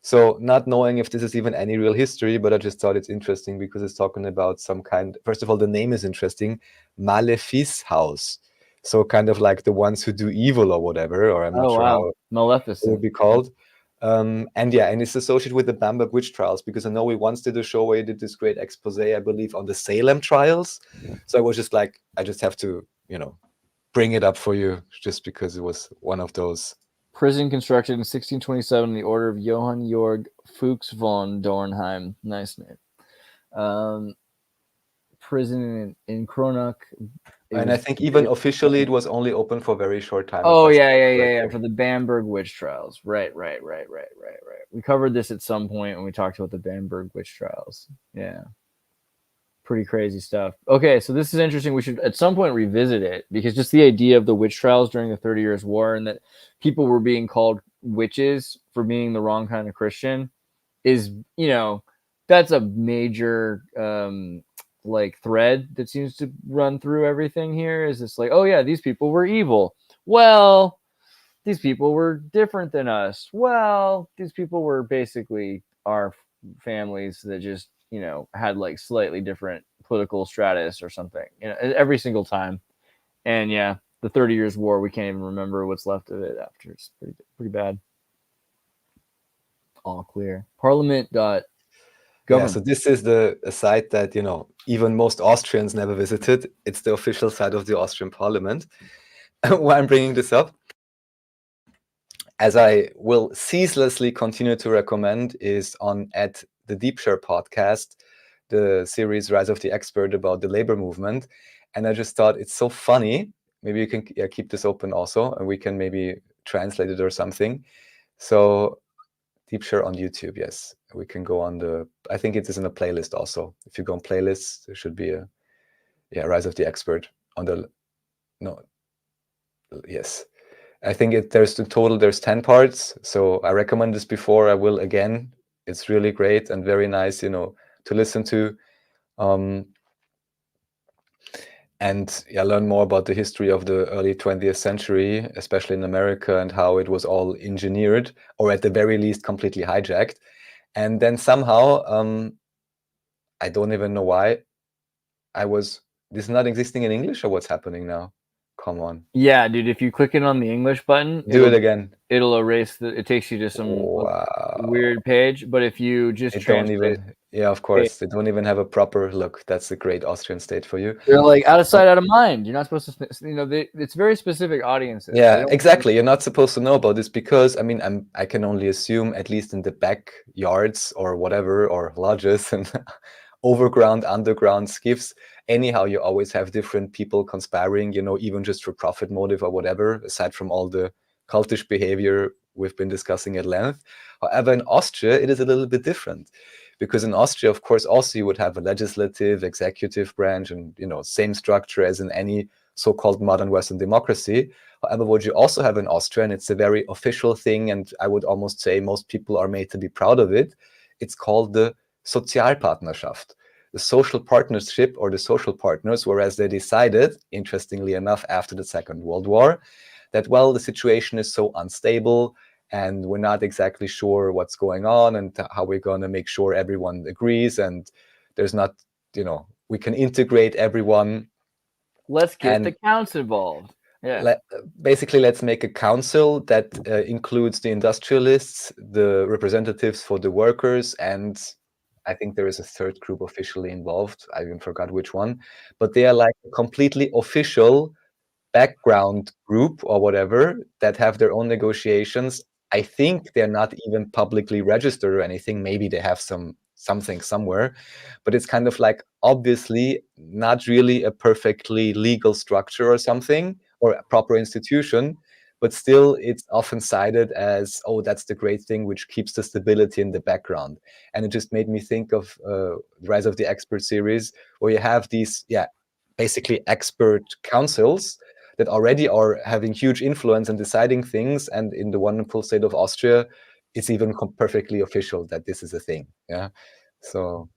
So not knowing if this is even any real history, but I just thought it's interesting because it's talking about some kind. First of all, the name is interesting, Malefice House. So kind of like the ones who do evil or whatever, or I'm not sure how it would be called. And it's associated with the Bamberg witch trials, because I know we once did a show where you did this great expose, I believe, on the Salem trials. So I was just like, I just have to, bring it up for you just because it was one of those. Prison constructed in 1627 in the order of Johann Georg Fuchs von Dornheim. Nice name. Prison in Kronach. And I think even officially it was only open for a very short time. Oh, yeah. For the Bamberg witch trials. Right. We covered this at some point when we talked about the Bamberg witch trials. Yeah. Pretty crazy stuff. Okay, so this is interesting. We should at some point revisit it, because just the idea of the witch trials during the 30 Years' War and that people were being called witches for being the wrong kind of Christian is, that's a major like thread that seems to run through everything here. Is this like, oh yeah, these people were evil. Well, these people were different than us. Well, these people were basically our families that just, you know, had like slightly different political stratus or something, you know, every single time. And yeah, the 30 Years' War, we can't even remember what's left of it after. It's pretty bad. All clear. Parliament.government. Yeah, so this is a site that, you know, even most Austrians never visited. It's the official site of the Austrian Parliament. Why I'm bringing this up, as I will ceaselessly continue to recommend, is on at the Deep Share podcast, the series Rise of the Expert about the labor movement. And I just thought it's so funny. Maybe you can keep this open also, and we can maybe translate it or something. So Deep Share on YouTube, yes. We can go on the, I think it is in a playlist also. If you go on playlists, there should be a, yeah, Rise of the Expert on the, no, yes. I think there's 10 parts. So I recommend this before. I will again. It's really great and very nice, you know, to listen to. And yeah, learn more about the history of the early 20th century, especially in America, and how it was all engineered, or at the very least completely hijacked. And then somehow, I don't even know why, this is not existing in English, or what's happening now? Come on. Yeah, dude, if you click it on the English button, do it again. It'll erase it takes you to some weird page. But if you just translate, yeah, of course, they don't even have a proper look. That's a great Austrian state for you. They're like out of sight, out of mind. You're not supposed to, you know, it's very specific audiences. Yeah, exactly. You're not supposed to know about this because, I mean, I can only assume, at least in the backyards or whatever, or lodges and overground, underground skiffs, anyhow, you always have different people conspiring, you know, even just for profit motive or whatever, aside from all the cultish behavior we've been discussing at length. However, in Austria, it is a little bit different, because in Austria, of course, also you would have a legislative, executive branch, and, you know, same structure as in any so-called modern Western democracy. However, what you also have in Austria, and it's a very official thing, and I would almost say most people are made to be proud of it, it's called the Sozialpartnerschaft, the social partnership, or the social partners, whereas they decided, interestingly enough, after the Second World War, that, well, the situation is so unstable and we're not exactly sure what's going on and how we're going to make sure everyone agrees, and there's not, you know, we can integrate everyone. Let's get the counts involved. Yeah. Basically, let's make a council that includes the industrialists, the representatives for the workers, and I think there is a third group officially involved. I even forgot which one, but they are like a completely official background group or whatever that have their own negotiations. I think they're not even publicly registered or anything. Maybe they have something somewhere, but it's kind of like obviously not really a perfectly legal structure or something, or a proper institution, but still it's often cited as, oh, that's the great thing which keeps the stability in the background. And it just made me think of the Rise of the Expert series, where you have these, yeah, basically expert councils that already are having huge influence in deciding things. And in the wonderful state of Austria, it's even perfectly official that this is a thing. Yeah. So.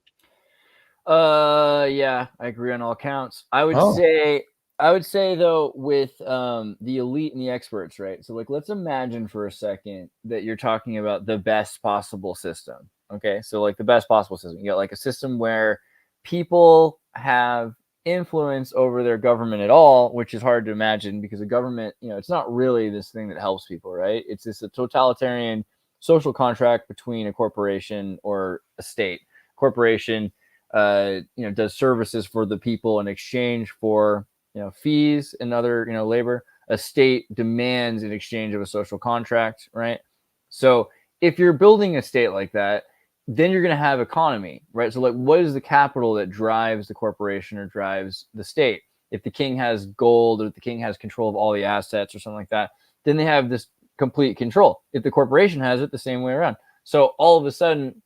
Yeah, I agree on all counts. I would say though, with the elite and the experts, right? So like, let's imagine for a second that you're talking about the best possible system. Okay. So like the best possible system, you got like a system where people have influence over their government at all, which is hard to imagine, because the government, you know, it's not really this thing that helps people, right? It's this a totalitarian social contract between a corporation or a state. Corporation, you know, does services for the people in exchange for, you know, fees and other, you know, labor. A state demands in exchange of a social contract, right? So if you're building a state like that, then you're going to have economy, right? So like, what is the capital that drives the corporation or drives the state? If the king has gold, or if the king has control of all the assets or something like that, then they have this complete control. If the corporation has it, the same way around. So all of a sudden,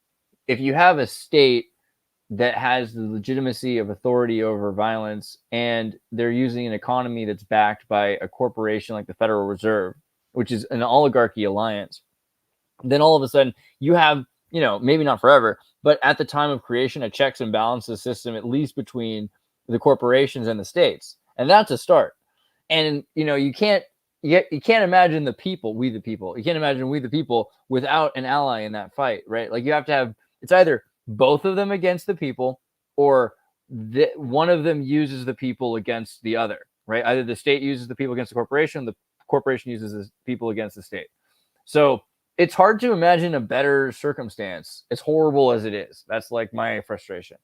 if you have a state that has the legitimacy of authority over violence, and they're using an economy that's backed by a corporation like the Federal Reserve, which is an oligarchy alliance, then all of a sudden you have you know, maybe not forever, but at the time of creation, a checks and balances system, at least between the corporations and the states. And that's a start. And, you know, you can't imagine the people, you can't imagine we the people without an ally in that fight, right? Like you have to have, it's either both of them against the people, or one of them uses the people against the other, right? Either the state uses the people against the corporation uses the people against the state. So it's hard to imagine a better circumstance, as horrible as it is. That's like my frustration.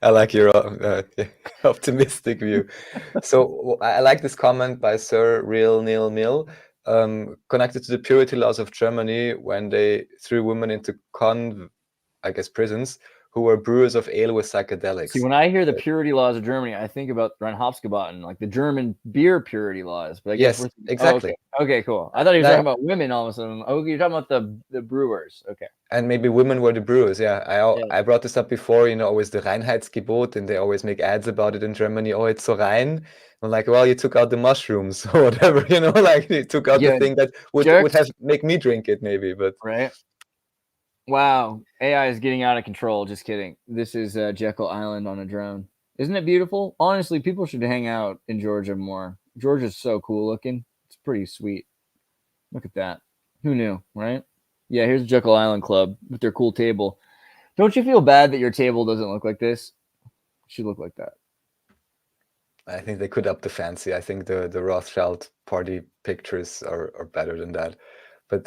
I like your optimistic view. So I like this comment by Sir Real Neil Mill, connected to the purity laws of Germany when they threw women into prisons who were brewers of ale with psychedelics. See, when I hear the purity laws of Germany, I think about Reinhoftsgebauten, like the German beer purity laws. But I guess yes, exactly. Okay, cool. I thought he was talking about women all of a sudden. Oh, you're talking about the brewers. Okay. And maybe women were the brewers. Yeah, I brought this up before. You know, always the Reinheitsgebot, and they always make ads about it in Germany. Oh, it's so rein. I'm like, well, you took out the mushrooms or whatever. You know, like you took out the thing that would have make me drink it, maybe. But right. Wow, AI is getting out of control. Just kidding. This is Jekyll Island on a drone. Isn't it beautiful? Honestly, people should hang out in Georgia more. Georgia's so cool looking. It's pretty sweet. Look at that. Who knew, right? Yeah, here's Jekyll Island Club with their cool table. Don't you feel bad that your table doesn't look like this? It should look like that. I think they could up the fancy. I think the Rothschild party pictures are better than that. But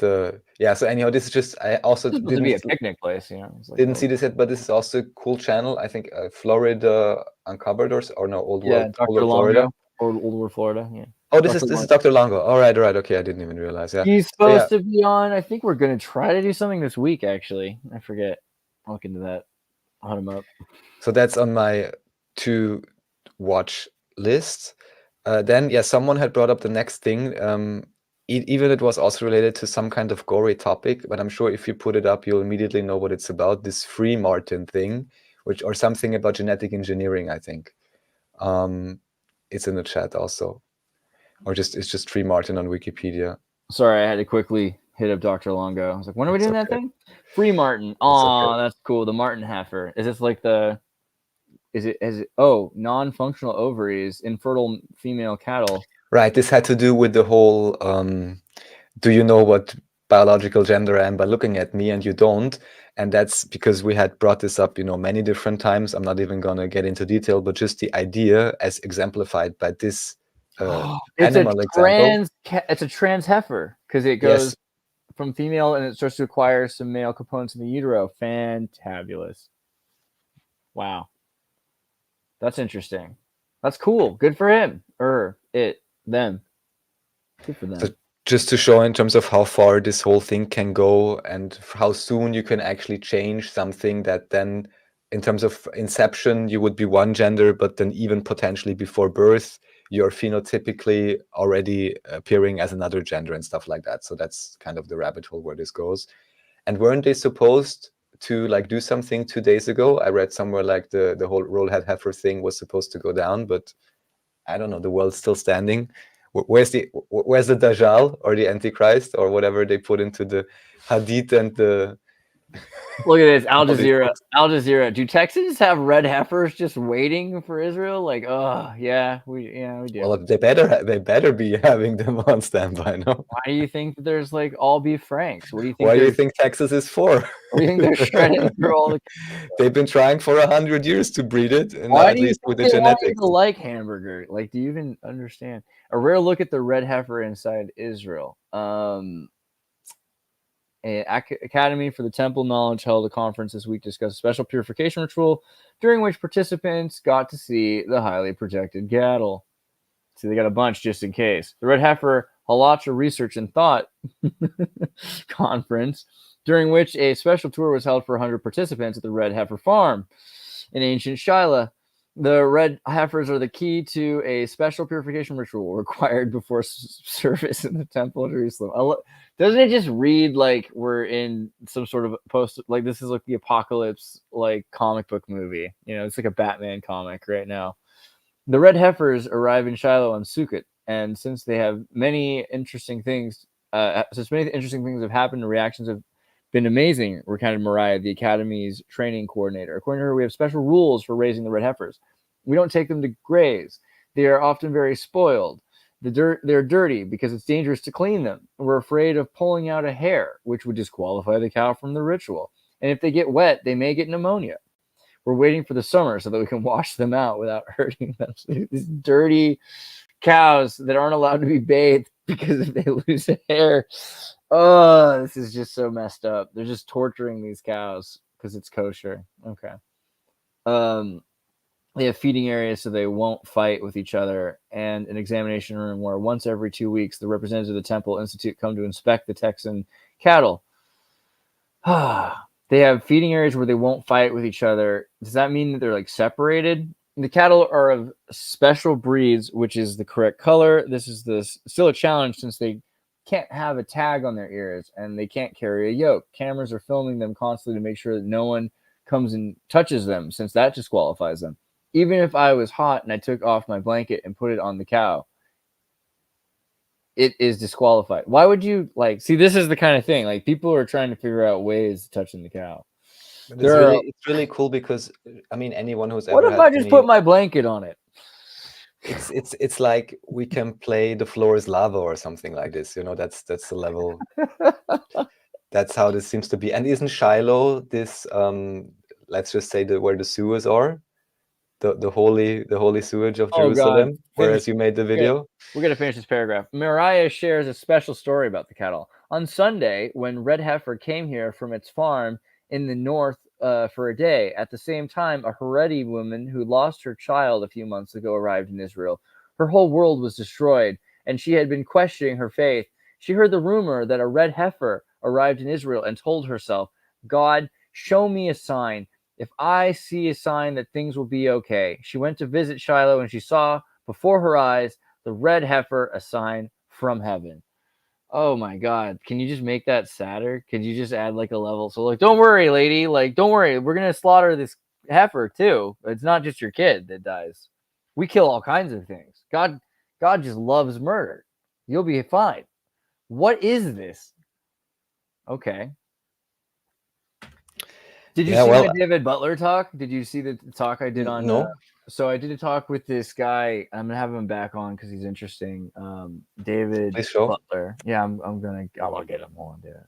yeah, so anyhow, this is just, I also didn't to be a picnic place, you know. Like, didn't see this yet, but this is also a cool channel. I think Florida Uncovered or no, Old World, Dr. Old Longo, Florida. Old World Florida. Yeah. Oh, this is Dr. Longo. All right. Okay, I didn't even realize. Yeah, he's supposed to be on. I think we're gonna try to do something this week. Actually, I forget. I'll look into that. I'll hunt him up. So that's on my to watch list. Then yeah, someone had brought up the next thing. Even it was also related to some kind of gory topic, but I'm sure if you put it up, you'll immediately know what it's about. This Free Martin thing, or something about genetic engineering, I think. It's in the chat also, or it's just Free Martin on Wikipedia. Sorry, I had to quickly hit up Dr. Longo. I was like, when are we doing that thing? Free Martin. Oh, that's cool. The Martin heifer. Is this like non-functional ovaries, infertile female cattle? Right. This had to do with the whole, do you know what biological gender I am by looking at me and you don't? And that's because we had brought this up, many different times. I'm not even going to get into detail, but just the idea as exemplified by this animal example. It's a trans heifer because it goes from female and it starts to acquire some male components in the utero. Fantabulous. Wow. That's interesting. That's cool. Good for him. Them. Good for them. So just to show in terms of how far this whole thing can go and how soon you can actually change something that then in terms of inception you would be one gender, but then even potentially before birth you're phenotypically already appearing as another gender and stuff like that. So that's kind of the rabbit hole where this goes. And weren't they supposed to do something 2 days ago? I read somewhere the whole rollhead heifer thing was supposed to go down, but I don't know, the world's still standing. Where's the Dajjal or the Antichrist or whatever they put into the Hadith and the... Look at this, Al Jazeera. Do Texans have red heifers just waiting for Israel? Like, oh yeah, we do. Well, they better be having them on standby. No. Why do you think that there's all beef franks? What do you think? Why do you think Texas is for? What do you think they're shredding through all the? They've been trying for 100 years to breed it, and why at least with the genetics. Like hamburger? Do you even understand? A rare look at the red heifer inside Israel. Academy for the Temple Knowledge held a conference this week to discuss a special purification ritual during which participants got to see the highly protected cattle. See, they got a bunch just in case. The Red Heifer Halacha Research and Thought Conference, during which a special tour was held for 100 participants at the Red Heifer Farm in ancient Shiloh. The red heifers are the key to a special purification ritual required before service in the Temple of Jerusalem. Doesn't it just read like we're in some sort of this is like the apocalypse comic book movie? It's like a Batman comic right now. The red heifers arrive in Shiloh on Sukkot, and since they have many interesting things So many interesting things have happened. The reactions have been amazing, recounted Mariah, the Academy's training coordinator. According to her, we have special rules for raising the red heifers. We don't take them to graze. They are often very spoiled. They're dirty because it's dangerous to clean them. We're afraid of pulling out a hair, which would disqualify the cow from the ritual. And if they get wet, they may get pneumonia. We're waiting for the summer so that we can wash them out without hurting them. These dirty cows that aren't allowed to be bathed because if they lose a hair, oh, this is just so messed up. They're just torturing these cows because it's kosher. Okay. They have feeding areas so they won't fight with each other, and an examination room where once every 2 weeks the representatives of the Temple Institute come to inspect the Texan cattle. They have feeding areas where they won't fight with each other. Does that mean that they're like separated? The cattle are of special breeds, which is the correct color. This is still a challenge since they can't have a tag on their ears and they can't carry a yoke. Cameras are filming them constantly to make sure that no one comes and touches them, since that disqualifies them. Even if I was hot and I took off my blanket and put it on the cow, it is disqualified. Why would you see? This is the kind of thing people are trying to figure out ways of touching the cow. It's really cool because I mean, anyone who's what ever if I just put my blanket on it? It's like we can play The Floor is Lava or something like this. That's the level. That's how this seems to be. And isn't Shiloh this? Let's just say where the sewers are. The holy sewage of Jerusalem, whereas you made the video. We're going to finish this paragraph. Mariah shares a special story about the cattle. On Sunday, when Red Heifer came here from its farm in the north for a day, at the same time, a Haredi woman who lost her child a few months ago arrived in Israel. Her whole world was destroyed, and she had been questioning her faith. She heard the rumor that a Red Heifer arrived in Israel and told herself, God, show me a sign. If I see a sign that things will be okay. She went to visit Shiloh and she saw before her eyes the red heifer, a sign from heaven. Oh my God. Can you just make that sadder? Could you just add a level? So don't worry, lady. Don't worry. We're going to slaughter this heifer too. It's not just your kid that dies. We kill all kinds of things. God just loves murder. You'll be fine. What is this? Okay. Did you see my David Butler talk? Did you see the talk I did on? No. So I did a talk with this guy. I'm gonna have him back on because he's interesting. David Butler. Yeah, I'll get him on. Yeah.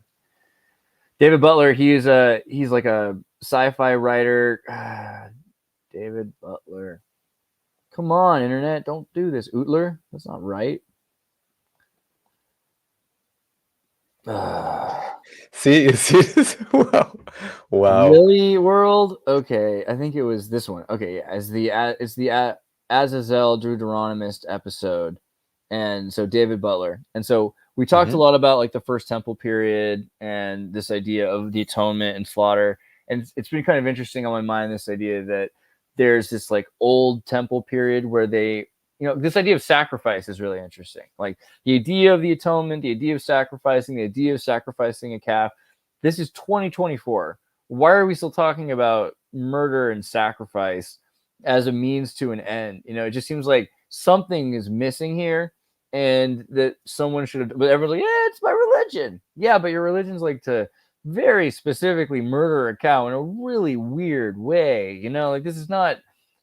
David Butler. He's like a sci-fi writer. David Butler. Come on, internet, don't do this. Ootler. That's not right. See, you see this? Wow. Really, world? Okay, I think it was this one. Okay, yeah, it's the Azazel Deuteronomist episode, and so David Butler, and so we talked a lot about the First Temple period and this idea of the atonement and slaughter, and it's been kind of interesting on my mind, this idea that there's this old temple period where they. This idea of sacrifice is really interesting. The idea of the atonement, the idea of sacrificing, the idea of sacrificing a calf. This is 2024. Why are we still talking about murder and sacrifice as a means to an end? It just seems like something is missing here, and that someone should have. But everyone's like, yeah, it's my religion. Yeah, but your religion's to very specifically murder a cow in a really weird way. This is not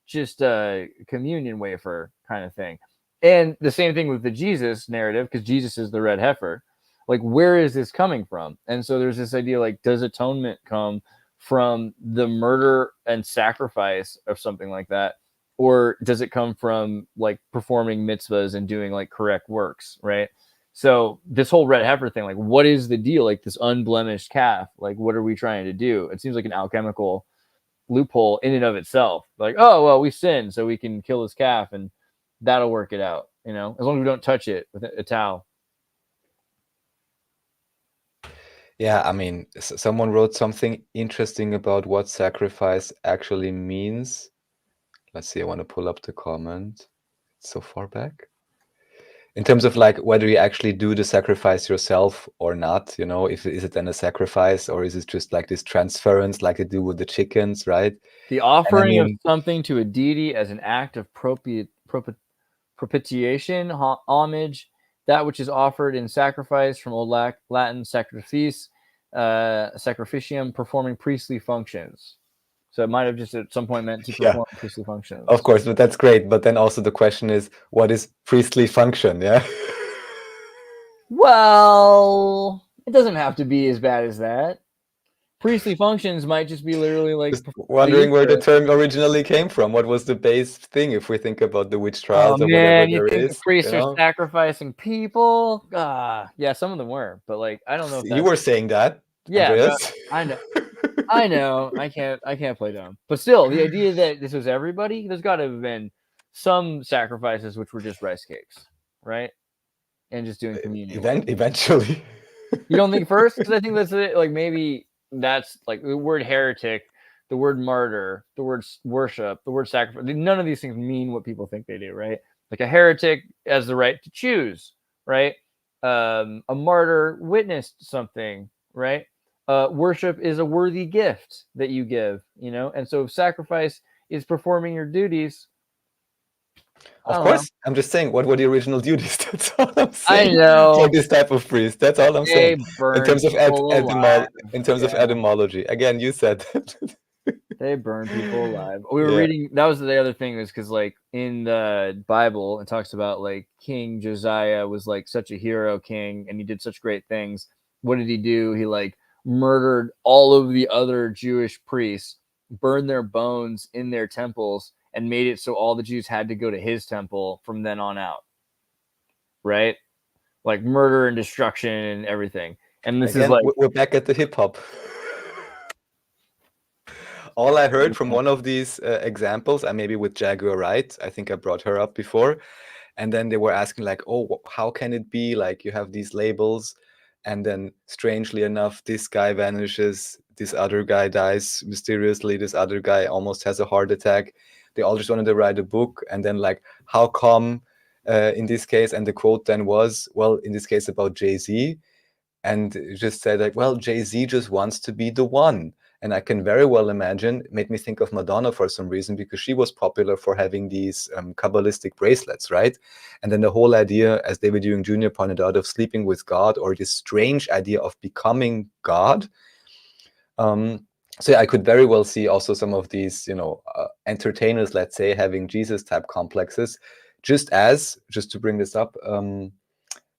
just a communion wafer kind of thing. And the same thing with the Jesus narrative, because Jesus is the red heifer. Where is this coming from? And so there's this idea, does atonement come from the murder and sacrifice of something like that? Or does it come from performing mitzvahs and doing correct works, right? So this whole red heifer thing, what is the deal? This unblemished calf, what are we trying to do? It seems like an alchemical loophole in and of itself. Oh, well, we sinned, so we can kill this calf and that'll work it out, as long as we don't touch it with a towel. Yeah, I mean, someone wrote something interesting about what sacrifice actually means. Let's see, I want to pull up the comment. It's so far back. In terms of whether you actually do the sacrifice yourself or not, is it then a sacrifice, or is it just this transference like they do with the chickens, right? The offering of something to a deity as an act of propitiation, homage, that which is offered in sacrifice, from Old Latin sacrifice, sacrificium, performing priestly functions. So it might have just at some point meant to perform priestly functions. Of course, but that's great. But then also the question is, what is priestly function? Yeah. Well, it doesn't have to be as bad as that. Priestly functions might just be literally like just wondering where the term originally came from. What was the base thing if we think about the witch trials or whatever you there think is? The priests are sacrificing people? Yeah, some of them were, but like I don't know. If you were saying that. Yeah, Andreas. I know. I know. I can't play dumb. But still, the idea that this was everybody, there's got to have been some sacrifices which were just rice cakes, right? And just doing communion. Eventually. You don't think first? Because I think that's it. Like maybe that's like the word heretic, the word martyr, the word worship, the word sacrifice. None of these things mean what people think they do, right? Like a heretic has the right to choose, right? A martyr witnessed something, right? Worship is a worthy gift that you give, you know? And so if sacrifice is performing your duties. Of course, I'm just saying, what were the original duties? That's all I'm saying. I know. For this type of priest, that's all I'm saying. In terms of etymology, again, you said that. They burn people alive. We were reading. That was the other thing, is because like in the Bible, it talks about like King Josiah was like such a hero king, and he did such great things. What did he do? He like murdered all of the other Jewish priests, burned their bones in their temples, and made it so all the Jews had to go to his temple from then on out. Right? Like murder and destruction and everything. And this is like we're back at the hip hop. All I heard from one of these examples, and maybe with Jaguar Wright, I think I brought her up before, and then they were asking like, oh, how can it be like you have these labels, and then strangely enough, this guy vanishes, this other guy dies mysteriously, this other guy almost has a heart attack. They all just wanted to write a book, and then like, how come in this case? And the quote then was, well, in this case about Jay-Z, and just said like, well, Jay-Z just wants to be the one. And I can very well imagine, it made me think of Madonna for some reason, because she was popular for having these Kabbalistic bracelets, right? And then the whole idea, as David Ewing Jr. pointed out, of sleeping with God, or this strange idea of becoming God. So yeah, I could very well see also some of these, you know, entertainers, let's say, having Jesus type complexes, just to bring this up,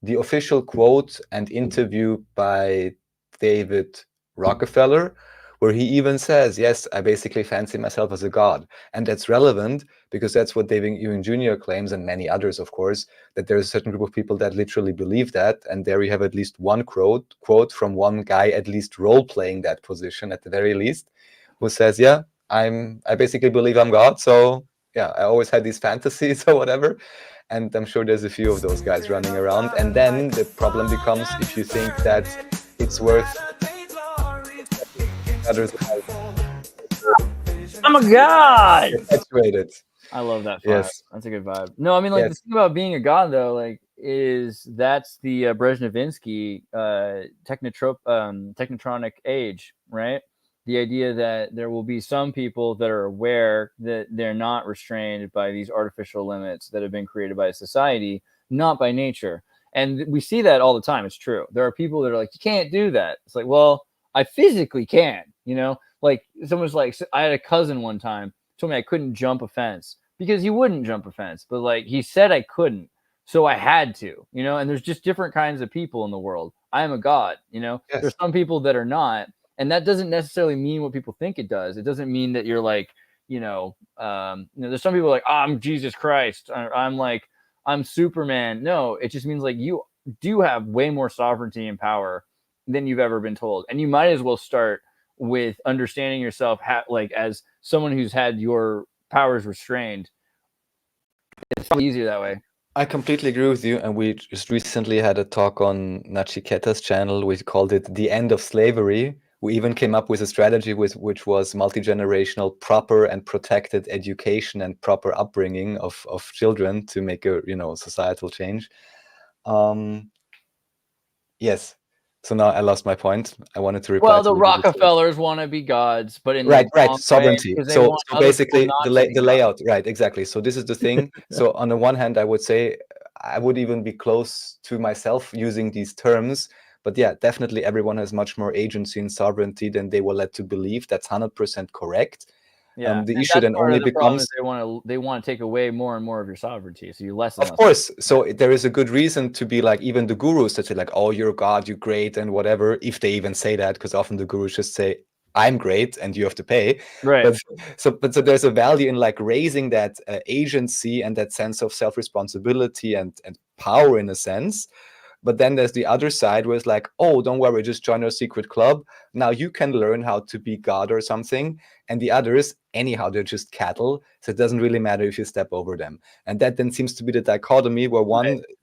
the official quote and interview by David Rockefeller, where he even says, yes, I basically fancy myself as a god. And that's relevant because that's what David Ewing Jr. claims, and many others, of course, that there's a certain group of people that literally believe that. And there you have at least one quote from one guy, at least role-playing that position at the very least, who says, yeah, I basically believe I'm God. So yeah, I always had these fantasies or whatever. And I'm sure there's a few of those guys running around. And then the problem becomes, if you think that it's worth others. I'm a god. Infatuated. I love that vibe. Yes. That's a good vibe. No, I mean, like, the thing about being a god, though, like, is that's the Brezhnevinsky technotronic age, right? The idea that there will be some people that are aware that they're not restrained by these artificial limits that have been created by society, not by nature. And we see that all the time. It's true. There are people that are like, you can't do that. It's like, well, I physically can, you know, like someone's like, I had a cousin one time told me I couldn't jump a fence because he wouldn't jump a fence, but like he said I couldn't, so I had to, you know. And there's just different kinds of people in the world. I am a god, you know. Yes. There's some people that are not, and that doesn't necessarily mean what people think it does. It doesn't mean that you're like, there's some people like, oh, I'm Jesus Christ, I'm Superman. No, it just means like you do have way more sovereignty and power than you've ever been told, and you might as well start with understanding yourself like as someone who's had your powers restrained. It's probably easier that way. I completely agree with you, and we just recently had a talk on Nachiketa's channel. We called it The End of Slavery. We even came up with a strategy which was multi-generational, proper and protected education and proper upbringing of children to make a societal change. Yes. So now I lost my point. I wanted to reply. Well, the Rockefellers want to be gods, but in right, sovereignty. So basically, the layout, right? Exactly. So this is the thing. So on the one hand, I would say I would even be close to myself using these terms. But yeah, definitely everyone has much more agency and sovereignty than they were led to believe. That's 100% correct. Yeah, The and issue that's then part only of the problem becomes, is they want to take away more and more of your sovereignty, so you less and of less. course, so there is a good reason to be like, even the gurus that say like, oh, you're God, you're great, and whatever, if they even say that, because often the gurus just say, I'm great and you have to pay. Right. But so there's a value in like raising that agency and that sense of self-responsibility and power in a sense. But then there's the other side where it's like, oh, don't worry, just join our secret club. Now you can learn how to be God or something. And the others, anyhow, they're just cattle. So it doesn't really matter if you step over them. And that then seems to be the dichotomy where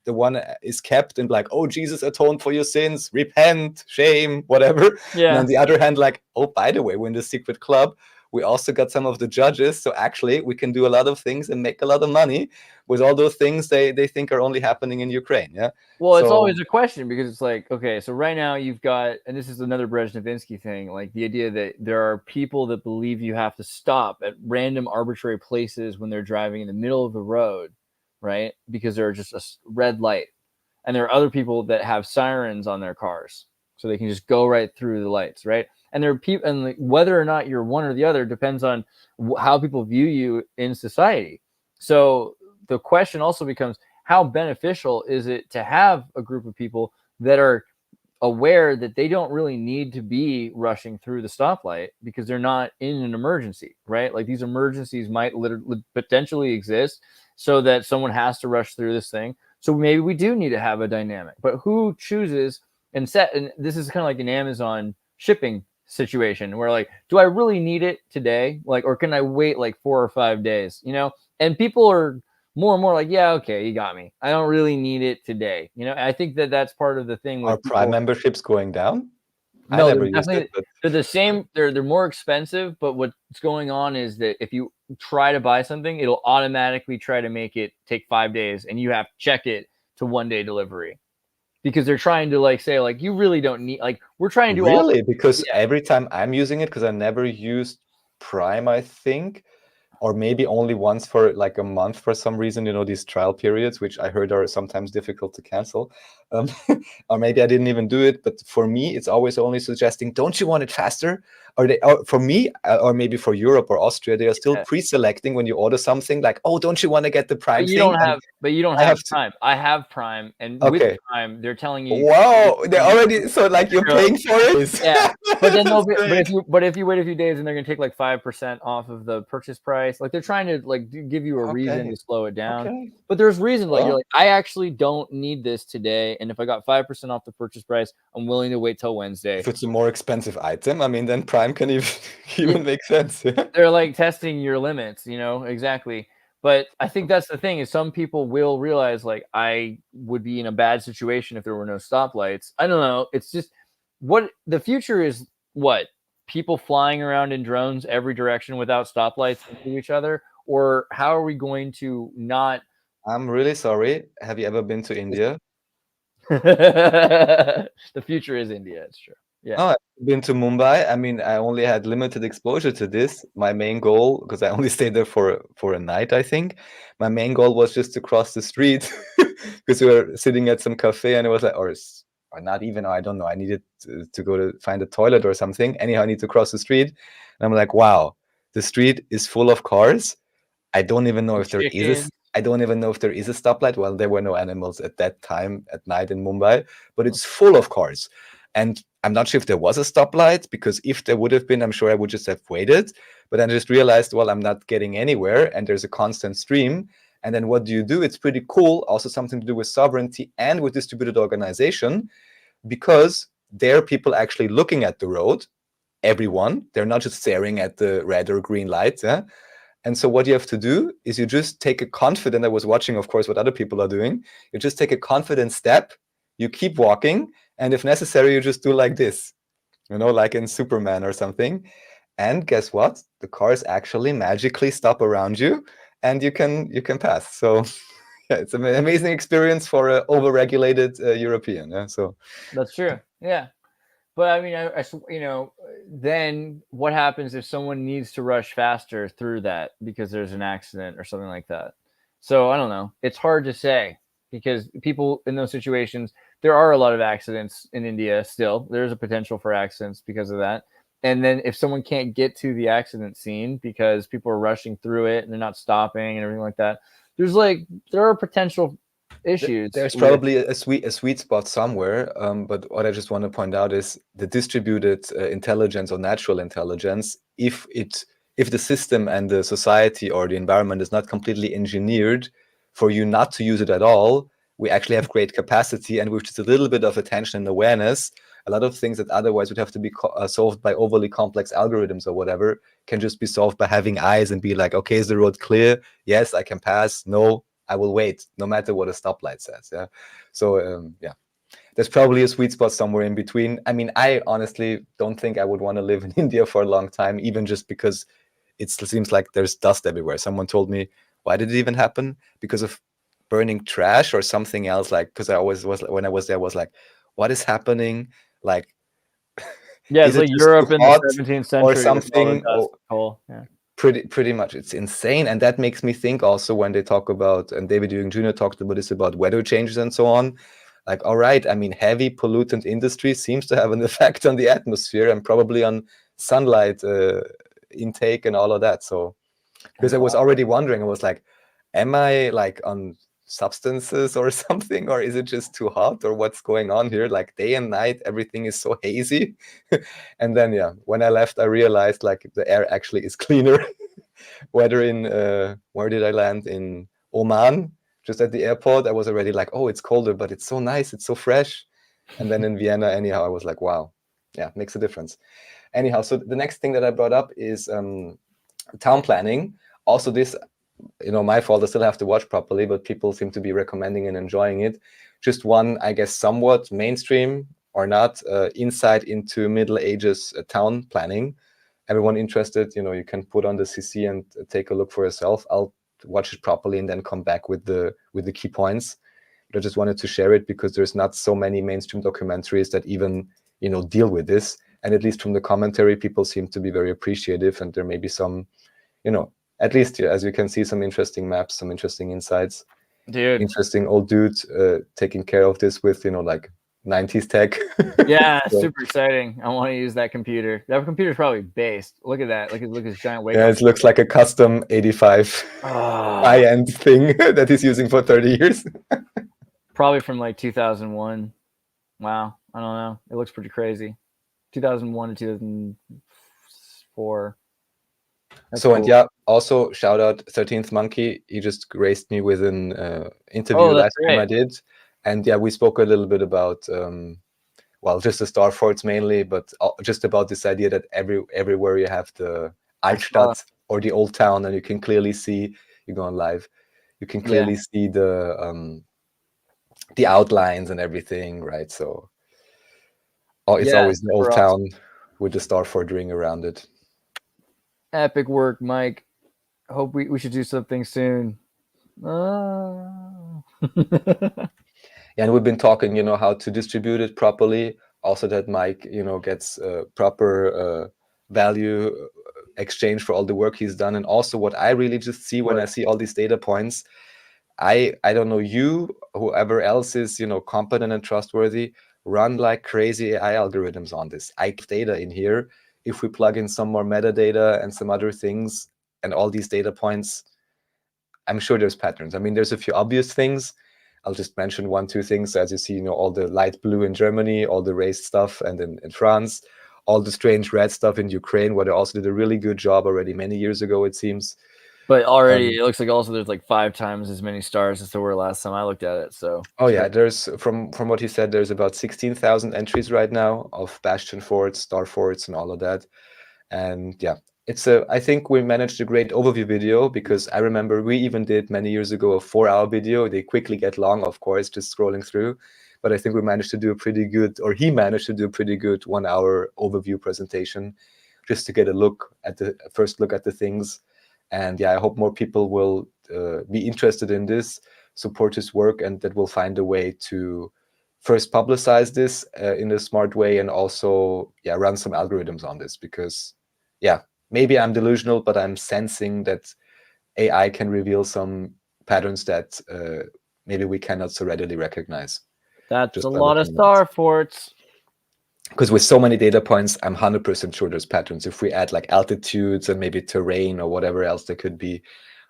the one is kept and like, oh, Jesus atoned for your sins, repent, shame, whatever. Yeah. And on the other hand, like, oh, by the way, we're in the secret club. We also got some of the judges. So actually, we can do a lot of things and make a lot of money with all those things they think are only happening in Ukraine. Yeah. Well, it's So- always a question because it's like, okay, so right now you've got, and this is another Brezhnevinsky thing, like the idea that there are people that believe you have to stop at random arbitrary places when they're driving in the middle of the road, right? Because they're just a red light. And there are other people that have sirens on their cars, so they can just go right through the lights, right? And there are people, and like, whether or not you're one or the other depends on how people view you in society. So the question also becomes, how beneficial is it to have a group of people that are aware that they don't really need to be rushing through the stoplight because they're not in an emergency, right? Like these emergencies might literally potentially exist so that someone has to rush through this thing. So maybe we do need to have a dynamic, but who chooses and this is kind of like an Amazon shipping situation where like, do I really need it today? Like, or can I wait like 4 or 5 days, you know? And people are more and more like, yeah, okay, you got me. I don't really need it today. You know, I think that that's part of the thing with Are Prime memberships going down? No, I never they're used definitely it, but they're the same. They're more expensive, but what's going on is that if you try to buy something, it'll automatically try to make it take 5 days, and you have to check it to 1-day delivery because they're trying to like say like you really don't need, like we're trying to do really, because every time I'm using it, because I never used Prime, I think, or maybe only once for like a month for some reason, you know, these trial periods, which I heard are sometimes difficult to cancel. Or maybe I didn't even do it. But for me, it's always only suggesting, don't you want it faster? Or for me, or maybe for Europe or Austria, they are still pre-selecting when you order something like, oh, don't you want to get the Prime But you thing? don't have Prime. I have Prime, and with Okay. Prime, they're telling you. Wow, they're already, so like you're paying for it. Yeah, but then they'll That's but if you wait a few days, and they're gonna take like 5% off of the purchase price. Like they're trying to like give you a reason to slow it down. Okay. But there's reason like Well. you're like, I actually don't need this today, and if I got 5% off the purchase price, I'm willing to wait till Wednesday. If it's a more expensive item, I mean, then Prime can even make sense. They're like testing your limits, you know, exactly. But I think that's the thing is some people will realize like I would be in a bad situation if there were no stoplights. I don't know. It's just what the future is. What people flying around in drones every direction without stoplights into each other, or how are we going to not? I'm really sorry. Have you ever been to India? The future is India. It's true. Yeah. Oh, I've been to Mumbai. I mean, I only had limited exposure to this. My main goal, because I only stayed there for a night, I think. My main goal was just to cross the street because we were sitting at some cafe and it was like, or not even, I don't know. I needed to go to find a toilet or something. Anyhow, I need to cross the street. And I'm like, wow, the street is full of cars. I don't even know if there is a I don't even know if there is a stoplight. Well, there were no animals at that time at night in Mumbai, but it's full of cars. And I'm not sure if there was a stoplight, because if there would have been, I'm sure I would just have waited. But then I just realized, well, I'm not getting anywhere and there's a constant stream. And then what do? It's pretty cool. Also something to do with sovereignty and with distributed organization, because there are people actually looking at the road, everyone. They're not just staring at the red or green lights. Yeah? And so what you have to do is you just take a confident, I was watching, of course, what other people are doing. You just take a confident step, you keep walking, and if necessary, you just do like this, you know, like in Superman or something. And guess what? The cars actually magically stop around you and you can pass. So yeah, it's an amazing experience for an overregulated European. Yeah? So that's true. Yeah. But I mean, I you know, then what happens if someone needs to rush faster through that because there's an accident or something like that? So I don't know. It's hard to say. because people in those situations, there are a lot of accidents in India still. There's a potential for accidents because of that. And then if someone can't get to the accident scene because people are rushing through it and they're not stopping and everything like that, there are potential issues. There's probably a sweet spot somewhere, but what I just want to point out is the distributed intelligence or natural intelligence. If the system and the society or the environment is not completely engineered for you not to use it at all, we actually have great capacity, and with just a little bit of attention and awareness, a lot of things that otherwise would have to be solved by overly complex algorithms or whatever can just be solved by having eyes and be like, okay, is the road clear? Yes, I can pass. No, I will wait, no matter what a stoplight says. Yeah. So yeah, there's probably a sweet spot somewhere in between. I mean, I honestly don't think I would want to live in India for a long time, even just because it seems like there's dust everywhere. Someone told me, why did it even happen? Because of burning trash or something else? Like, because I always was, when I was there, I was like, what is happening? Like, yeah, it's like Europe in the 17th century or something. Yeah. Pretty much, it's insane. And that makes me think also when they talk about, and David Ewing Jr. talked about this, about weather changes and so on, like, all right, I mean, heavy pollutant industry seems to have an effect on the atmosphere and probably on sunlight intake and all of that. So because I was already wondering, I was like, am I like on substances or something, or is it just too hot, or what's going on here? Like day and night, everything is so hazy. And then, yeah, when I left, I realized like the air actually is cleaner. Whether in, where did I land? In Oman, just at the airport, I was already like, oh, it's colder, but it's so nice, it's so fresh. And then in Vienna, anyhow, I was like, wow, yeah, makes a difference. Anyhow, so the next thing that I brought up is town planning. Also this, my fault, I still have to watch properly, but people seem to be recommending and enjoying it. Just one, I guess, somewhat mainstream or not, insight into Middle Ages town planning. Everyone interested, you can put on the CC and take a look for yourself. I'll watch it properly and then come back with the key points. But I just wanted to share it because there's not so many mainstream documentaries that even, deal with this. And at least from the commentary, people seem to be very appreciative, and there may be some, at least, as you can see, some interesting maps, some interesting insights. Dude. Interesting old dude taking care of this with, like 90s tech. Yeah, so super exciting. I want to use that computer. That computer's probably based. Look at that. Look at this giant wake. Yeah, it looks like a custom 85 high-end thing that he's using for 30 years. Probably from like 2001. Wow. I don't know. It looks pretty crazy. 2001 to 2004. That's so, cool. and yeah, also shout out 13th Monkey. He just graced me with an interview last time I did. And yeah, we spoke a little bit about, just the star forts mainly, but just about this idea that everywhere you have the Altstadt or the old town, and you can clearly see, you go on live, you can clearly see the outlines and everything, right? So it's always the old town with the star fort ring around it. Epic work, Mike. Hope we should do something soon. Yeah, and we've been talking, how to distribute it properly. Also that Mike, gets proper value exchange for all the work he's done. And also what I really just see when I see all these data points, I don't know, whoever else is, competent and trustworthy, run like crazy AI algorithms on this. I have data in here. If we plug in some more metadata and some other things and all these data points, I'm sure there's patterns. I mean, there's a few obvious things. I'll just mention 1-2 things. As you see, all the light blue in Germany, all the race stuff, and in France, all the strange red stuff in Ukraine, where they also did a really good job already many years ago, it seems. But already it looks like also there's like 5 times as many stars as there were last time I looked at it. So yeah, there's from what he said, there's about 16,000 entries right now of bastion forts, star forts, and all of that. And yeah, I think we managed a great overview video, because I remember we even did many years ago a 4-hour video. They quickly get long, of course, just scrolling through. But I think we managed to do a pretty good, or he managed to do a pretty good 1-hour overview presentation, just to get a first look at the things. And yeah, I hope more people will be interested in this, support his work, and that we'll find a way to first publicize this in a smart way, and also run some algorithms on this, because maybe I'm delusional, but I'm sensing that AI can reveal some patterns that maybe we cannot so readily recognize. That's a lot of star forts. Because with so many data points, I'm 100% sure there's patterns. If we add like altitudes and maybe terrain or whatever else there could be,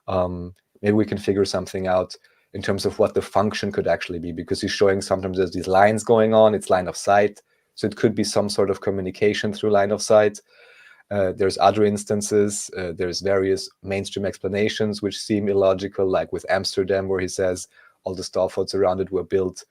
maybe we can figure something out in terms of what the function could actually be, because he's showing sometimes there's these lines going on, it's line of sight. So it could be some sort of communication through line of sight. There's other instances, there's various mainstream explanations which seem illogical, like with Amsterdam, where he says all the star forts around it were built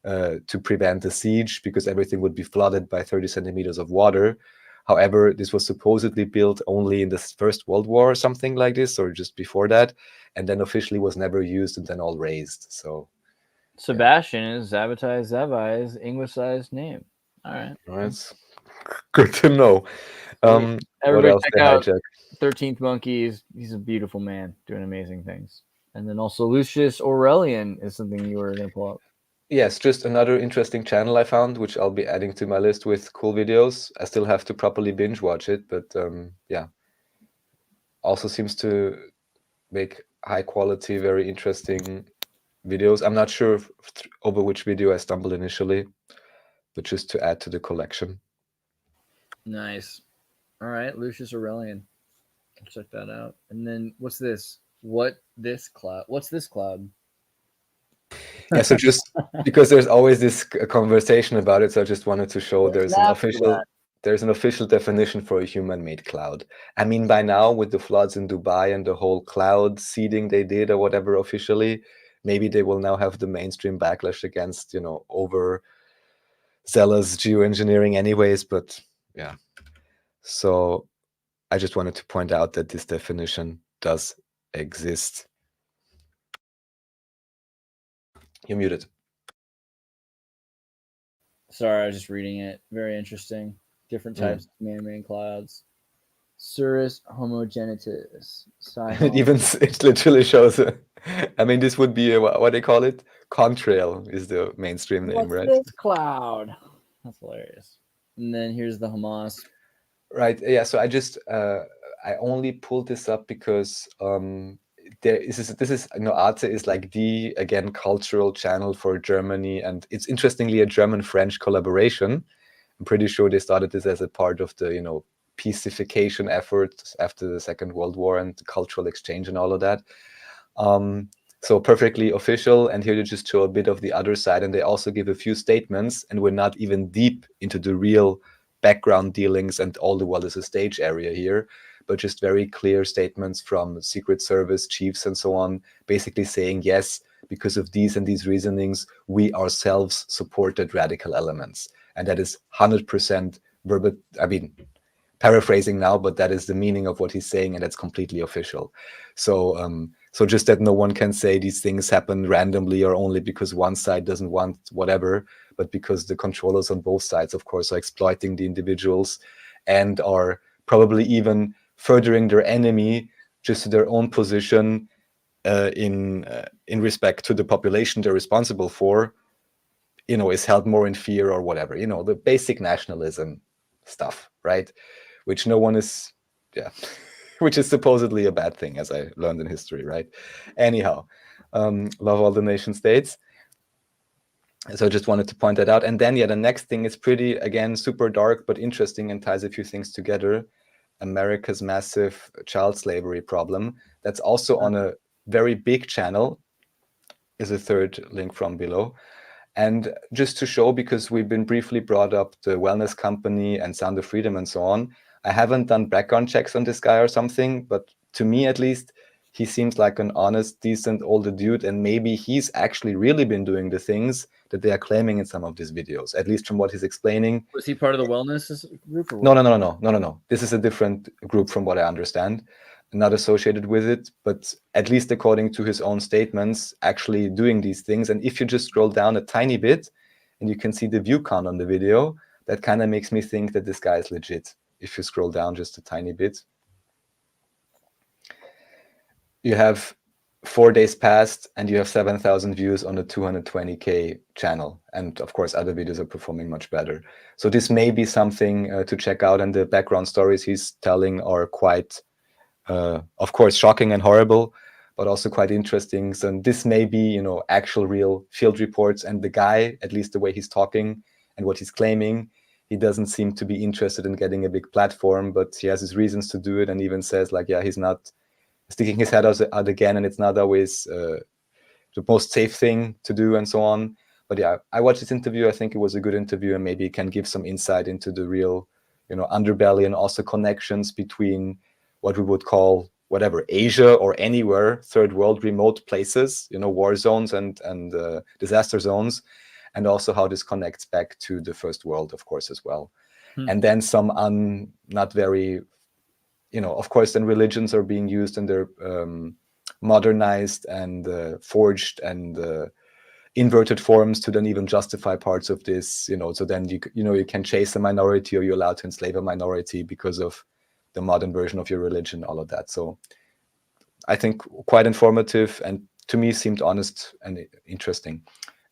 to prevent the siege because everything would be flooded by 30 centimeters of water. However, this was supposedly built only in the First World War or something like this, or just before that, and then officially was never used and then all razed. So Sebastian is Zabbatai Zavai's English-sized name. All right. That's good to know. Everybody check out 13th Monkey. He's a beautiful man doing amazing things. And then also Lucius Aurelian is something you were going to pull up. Yes, just another interesting channel I found, which I'll be adding to my list with cool videos. I still have to properly binge watch it, but yeah. Also seems to make high quality, very interesting videos. I'm not sure over which video I stumbled initially, but just to add to the collection. Nice. All right, Lucius Aurelian. Check that out. And then what's this? What's this cloud? Yeah, so just because there's always this conversation about it, so I just wanted to show there's an official definition for a human-made cloud. I mean, by now with the floods in Dubai and the whole cloud seeding they did or whatever officially, maybe they will now have the mainstream backlash against, overzealous geoengineering anyways, but yeah. So I just wanted to point out that this definition does exist. You're muted. Sorry, I was just reading it. Very interesting. Different types of man-made clouds. Cirrus homogenitus. It literally shows. I mean, this would be what they call it. Contrail is the mainstream name, right? This cloud. That's hilarious. And then here's the Hamas. Right. Yeah. So I only pulled this up because this is Arte is like the cultural channel for Germany, and it's interestingly a German-French collaboration. I'm pretty sure they started this as a part of the peacification efforts after the Second World War and cultural exchange and all of that. So perfectly official, and here they just show a bit of the other side, and they also give a few statements, and we're not even deep into the real background dealings and all the what is a stage area here, but just very clear statements from Secret Service chiefs and so on, basically saying, yes, because of these and these reasonings, we ourselves supported radical elements. And that is 100% verbal. I mean, paraphrasing now, but that is the meaning of what he's saying, and that's completely official. So just that no one can say these things happen randomly or only because one side doesn't want whatever, but because the controllers on both sides, of course, are exploiting the individuals and are probably even furthering their enemy just to their own position in respect to the population they're responsible for, is held more in fear or whatever, the basic nationalism stuff, right? Which no one is, which is supposedly a bad thing, as I learned in history, right? Anyhow, love all the nation states. So I just wanted to point that out. And then, the next thing is pretty, again, super dark, but interesting and ties a few things together. America's massive child slavery problem. That's also on a very big channel, is a third link from below. And just to show, because we've been briefly brought up the Wellness Company and Sound of Freedom and so on, I haven't done background checks on this guy or something, but to me at least, he seems like an honest, decent older dude, and maybe he's actually really been doing the things that they are claiming in some of these videos, at least from what he's explaining. Was he part of the wellness group? Or what? No. This is a different group from what I understand, not associated with it, but at least according to his own statements, actually doing these things. And if you just scroll down a tiny bit and you can see the view count on the video, that kind of makes me think that this guy is legit. If you scroll down just a tiny bit, you have 4 days past and you have 7,000 views on a 220K channel. And of course, other videos are performing much better. So this may be something to check out. And the background stories he's telling are quite, of course, shocking and horrible. but also quite interesting. So this may be, you know, actual real field reports, and the guy, at least the way he's talking and what he's claiming, he doesn't seem to be interested in getting a big platform, but he has his reasons to do it, and even says like, yeah, he's not sticking his head out again, and it's not always the most safe thing to do, and so on. But yeah, I watched this interview. I think it was a good interview, and maybe it can give some insight into the real, you know, underbelly, and also connections between what we would call whatever, Asia or anywhere, third world, remote places, you know, war zones and disaster zones, and also how this connects back to the first world, of course, as well. And then some not very, you know, of course, then religions are being used, and they're modernized and forged and inverted forms to then even justify parts of this, you know. So then you can chase a minority, or you're allowed to enslave a minority because of the modern version of your religion, all of that. So I think quite informative, and to me seemed honest and interesting.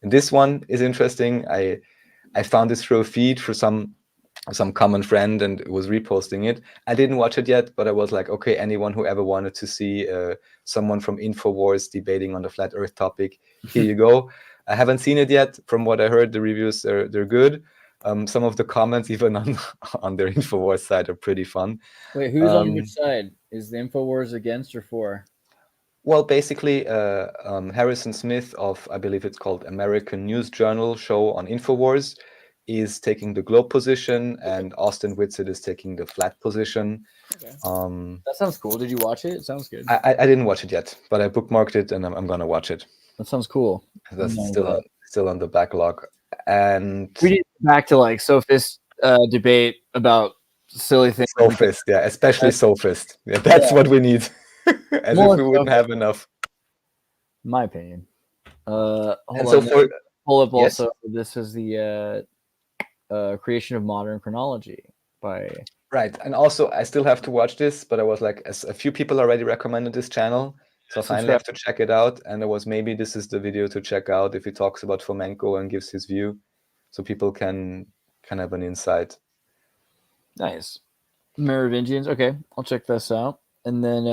And this one is interesting. I found this through a feed for some common friend, and was reposting it. I didn't watch it yet, but I was like, okay, anyone who ever wanted to see someone from InfoWars debating on the flat earth topic, here you go. I haven't seen it yet. From what I heard, the reviews they're good. Some of the comments even on their InfoWars side are pretty fun. Wait, who's on which side? Is the InfoWars against or for? Well, basically, Harrison Smith of, I believe it's called American News Journal show on InfoWars, is taking the globe position, and Austin Whitsitt is taking the flat position. Okay. That sounds cool. Did you watch it? It sounds good. I didn't watch it yet, but I bookmarked it, and I'm gonna watch it. That sounds cool. That's still on the backlog. And we need to get back to like sophist debate about silly things. Sophist, yeah, especially sophist. Yeah, that's what we need. As if we wouldn't have enough. My opinion. And so pull up also. This is the creation of modern chronology by. Right, and also I still have to watch this, but I was like, as a few people already recommended this channel, so I finally have to check it out. And it was maybe this is the video to check out if he talks about Fomenko and gives his view, so people can have an insight. Nice. Merovingians. Okay, I'll check this out. And then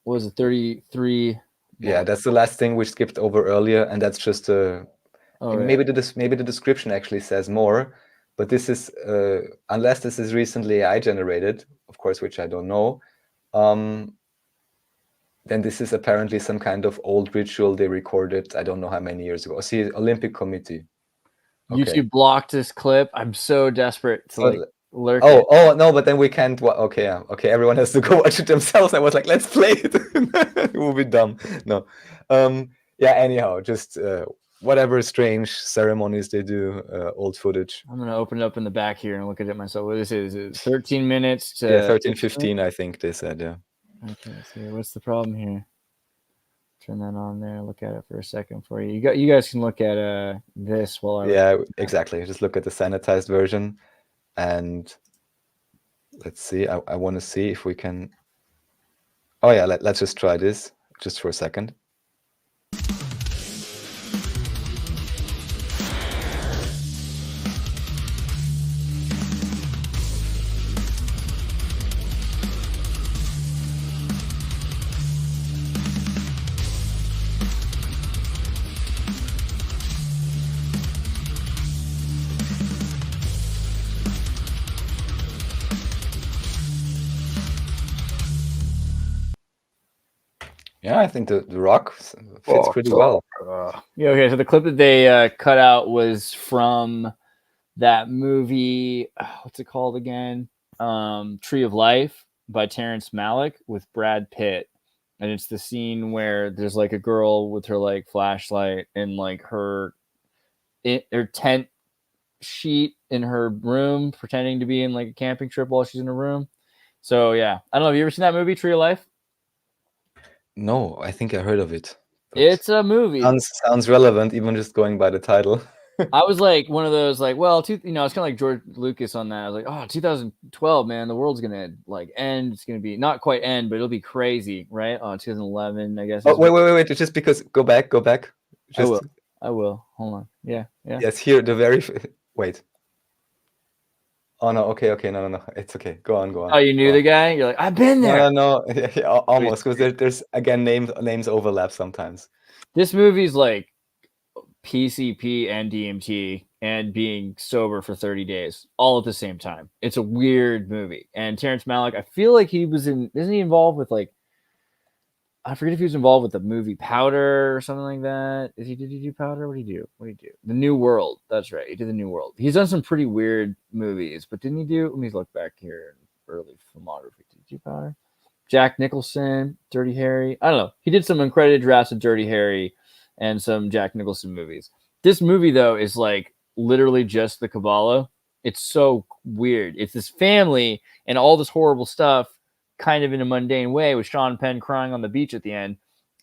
what was it, 33? Yeah, that's the last thing we skipped over earlier, and that's just maybe the description actually says more, but this is unless this is recently AI generated, of course, which I don't know. Then this is apparently some kind of old ritual they recorded, I don't know how many years ago. See, Olympic Committee. Okay. YouTube blocked this clip. I'm so desperate to lurk. Oh no, but then we can't. Okay, everyone has to go watch it themselves. I was like, let's play it. It will be dumb. No. Yeah. Anyhow, just whatever strange ceremonies they do, old footage. I'm gonna open it up in the back here and look at it myself. What this is 13 minutes to 13:15, I think they said. Yeah. Okay, so what's the problem here? Turn that on there. Look at it for a second for you. You guys can look at this while I. Yeah, exactly. Just look at the sanitized version, and let's see. I want to see if we can. Oh yeah, let's just try this just for a second. Yeah, I think the rock fits pretty well. Yeah, okay. So the clip that they cut out was from that movie. What's it called again? Tree of Life by Terrence Malick with Brad Pitt, and it's the scene where there's like a girl with her like flashlight and like her tent sheet in her room, pretending to be in like a camping trip while she's in her room. So yeah, I don't know. Have you ever seen that movie, Tree of Life? No, I think I heard of it. It's a movie. Sounds relevant, even just going by the title. I was like one of those, like, well, it's kind of like George Lucas on that. I was like, 2012, man, the world's gonna like end. It's gonna be not quite end, but it'll be crazy, right? 2011, I guess. Oh, wait! Just because, go back. Just... I will. Hold on. Yeah. Yes, here the very wait. Oh no, okay, no, it's okay. Go on. Oh, you knew the guy? You're like, I've been there. No. Yeah, almost, because there's again names overlap sometimes. This movie's like PCP and DMT and being sober for 30 days all at the same time. It's a weird movie. And Terrence Malick, I feel like isn't he involved with like, I forget if he was involved with the movie Powder or something like that. Did he do Powder? What did he do? The New World. That's right. He did The New World. He's done some pretty weird movies, but didn't he do? Let me look back here in early filmography. Did he do Powder? Jack Nicholson, Dirty Harry. I don't know. He did some uncredited drafts of Dirty Harry and some Jack Nicholson movies. This movie, though, is like literally just the Kabbalah. It's so weird. It's this family and all this horrible stuff, kind of in a mundane way, with Sean Penn crying on the beach at the end,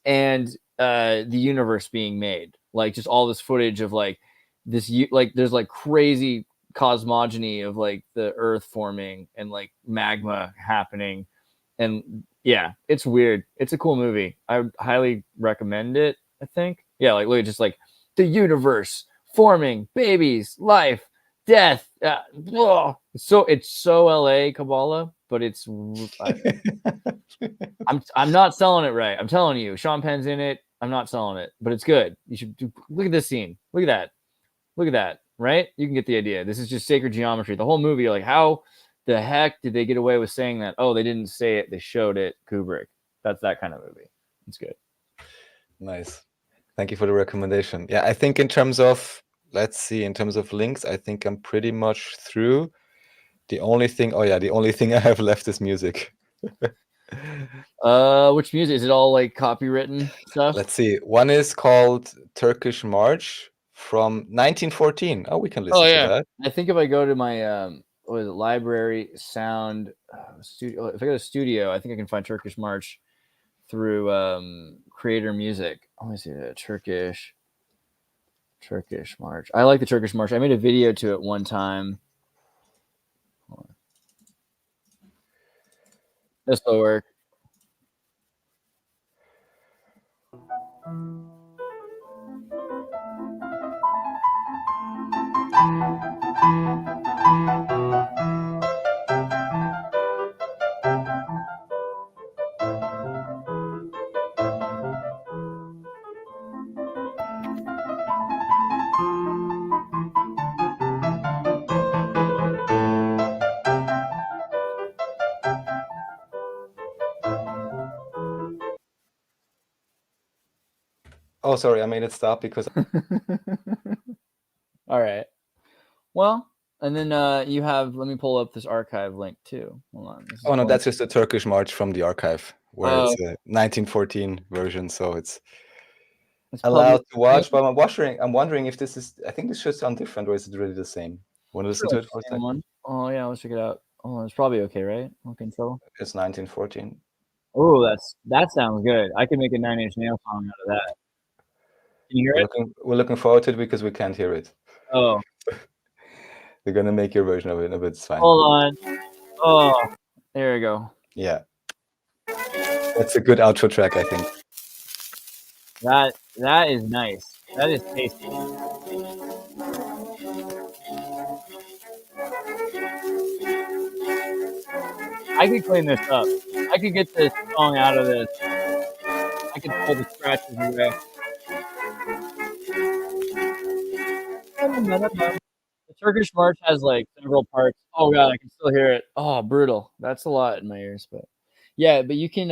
and the universe being made. Like just all this footage of like this, like there's like crazy cosmogony of like the Earth forming and like magma happening, and yeah, it's weird. It's a cool movie. I would highly recommend it. I think, yeah, like look at just like the universe forming, babies, life, death. It's so LA Kabbalah, but it's I'm not selling it right. I'm telling you, Sean Penn's in it. I'm not selling it, but it's good. You should look at this scene. Look at that. Right? You can get the idea. This is just sacred geometry. The whole movie, you're like, how the heck did they get away with saying that? Oh, they didn't say it. They showed it. Kubrick. That's that kind of movie. It's good. Nice. Thank you for the recommendation. Yeah, I think in terms of, let's see, in terms of links, I think I'm pretty much through. The only thing I have left is music. Which music? Is it all like copywritten stuff? Let's see. One is called Turkish March from 1914. Oh, we can listen to that. I think if I go to my library sound studio, if I go to studio, I think I can find Turkish March through Creator Music. Let me see the Turkish March. I like the Turkish March. I made a video to it one time. This will work. Oh, sorry, I made it stop because. All right. Well, and then you have. Let me pull up this archive link too. Hold on. Oh no, that's just a Turkish March from the archive, where it's a 1914 version, so it's allowed to watch. But I'm wondering if this is. I think this should sound different, or is it really the same? Want to listen to it for a second? Oh yeah, let's check it out. Oh, it's probably okay, right? No control. It's 1914. Oh, that sounds good. I can make a 9 Inch Nails song out of that. Can you hear it? We're looking forward to it because we can't hear it. Oh. They're gonna make your version of it, but it's fine. Hold on. Oh, there we go. Yeah. That's a good outro track, I think. That is nice. That is tasty. I could clean this up. I could get this song out of this. I could pull the scratches away. The Turkish March has like several parts. Oh god, I can still hear it. Oh, brutal. That's a lot in my ears, but yeah, but you can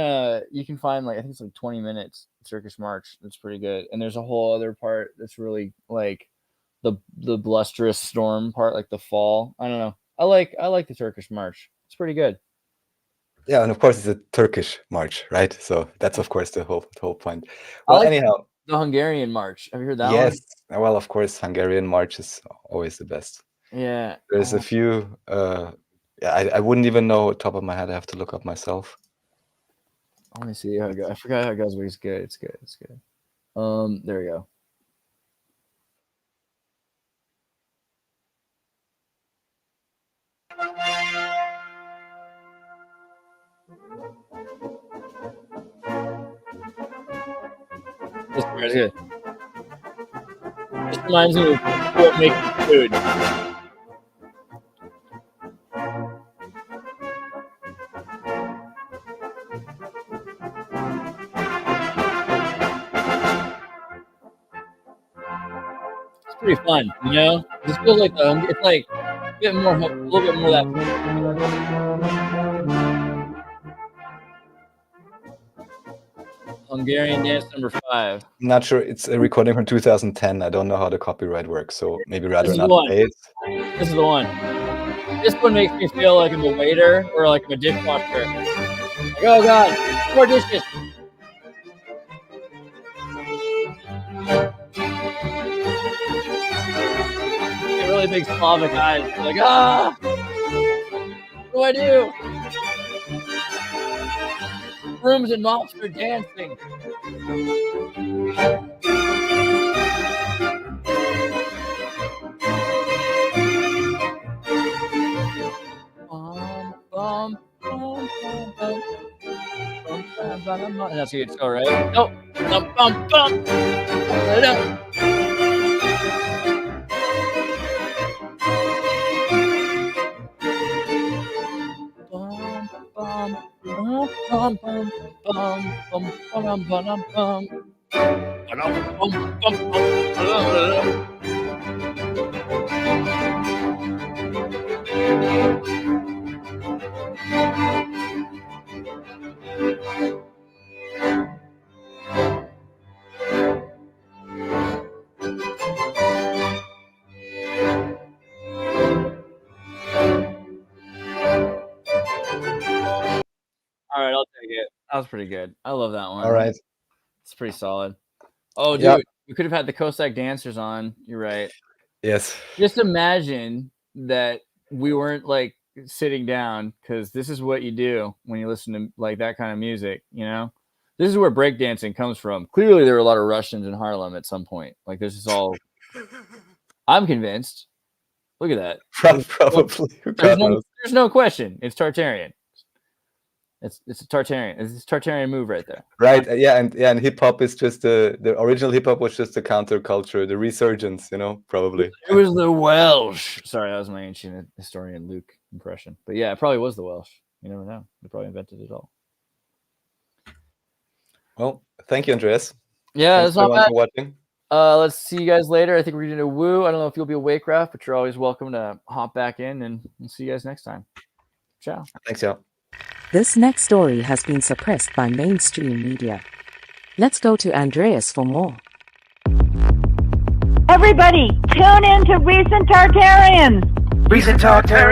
find like I think it's like 20 minutes Turkish March. That's pretty good. And there's a whole other part that's really like the blusterous storm part, like the fall. I don't know. I like the Turkish March. It's pretty good. Yeah, and of course it's a Turkish march, right? So that's of course the whole point. Well, anyhow, the Hungarian march. Have you heard that one? Yes. Well, of course, Hungarian march is always the best. Yeah. There's a few. I wouldn't even know top of my head. I have to look up myself. Let me see how it goes. I forgot how it goes, but it's good. It's good. It's good. There we go. This is good. This reminds me of what makes food. pretty fun, you know. This feels like it's like a little bit more of that Hungarian dance number 5. I'm not sure. It's a recording from 2010. I don't know how the copyright works, so maybe rather not play it. This is the one. This one makes me feel like I'm a waiter or like I'm a dishwasher. Like, oh god, more dishes. Really big Slavic eyes. Like, ah, what do I do? Brooms and mops for dancing. That's how you go, right? Nope. All right, I'll take it. That was pretty good. I love that one. All right. It's pretty solid. Oh, dude, Yep. we could have had the Cossack dancers on. You're right. Yes. Just imagine that we weren't like sitting down, because this is what you do when you listen to like that kind of music, you know? This is where breakdancing comes from. Clearly, there were a lot of Russians in Harlem at some point. Like, this is all... I'm convinced. Look at that. Probably. There's no question. It's Tartarian. It's a Tartarian. It's a Tartarian move right there. Right. And hip hop is just the original hip hop was just a counterculture, the resurgence, you know, probably. It was the Welsh. Sorry, that was my ancient historian Luke impression. But yeah, it probably was the Welsh. You never know. They probably invented it all. Well, thank you, Andreas. Yeah, Thanks that's not bad. for watching. Let's see you guys later. I think we're gonna woo. I don't know if you'll be awake, Raf, but you're always welcome to hop back in, and we'll see you guys next time. Ciao. Thanks, y'all. This next story has been suppressed by mainstream media. Let's go to Andreas for more. Everybody, tune in to Recent Tartarians. Recent Tartarians.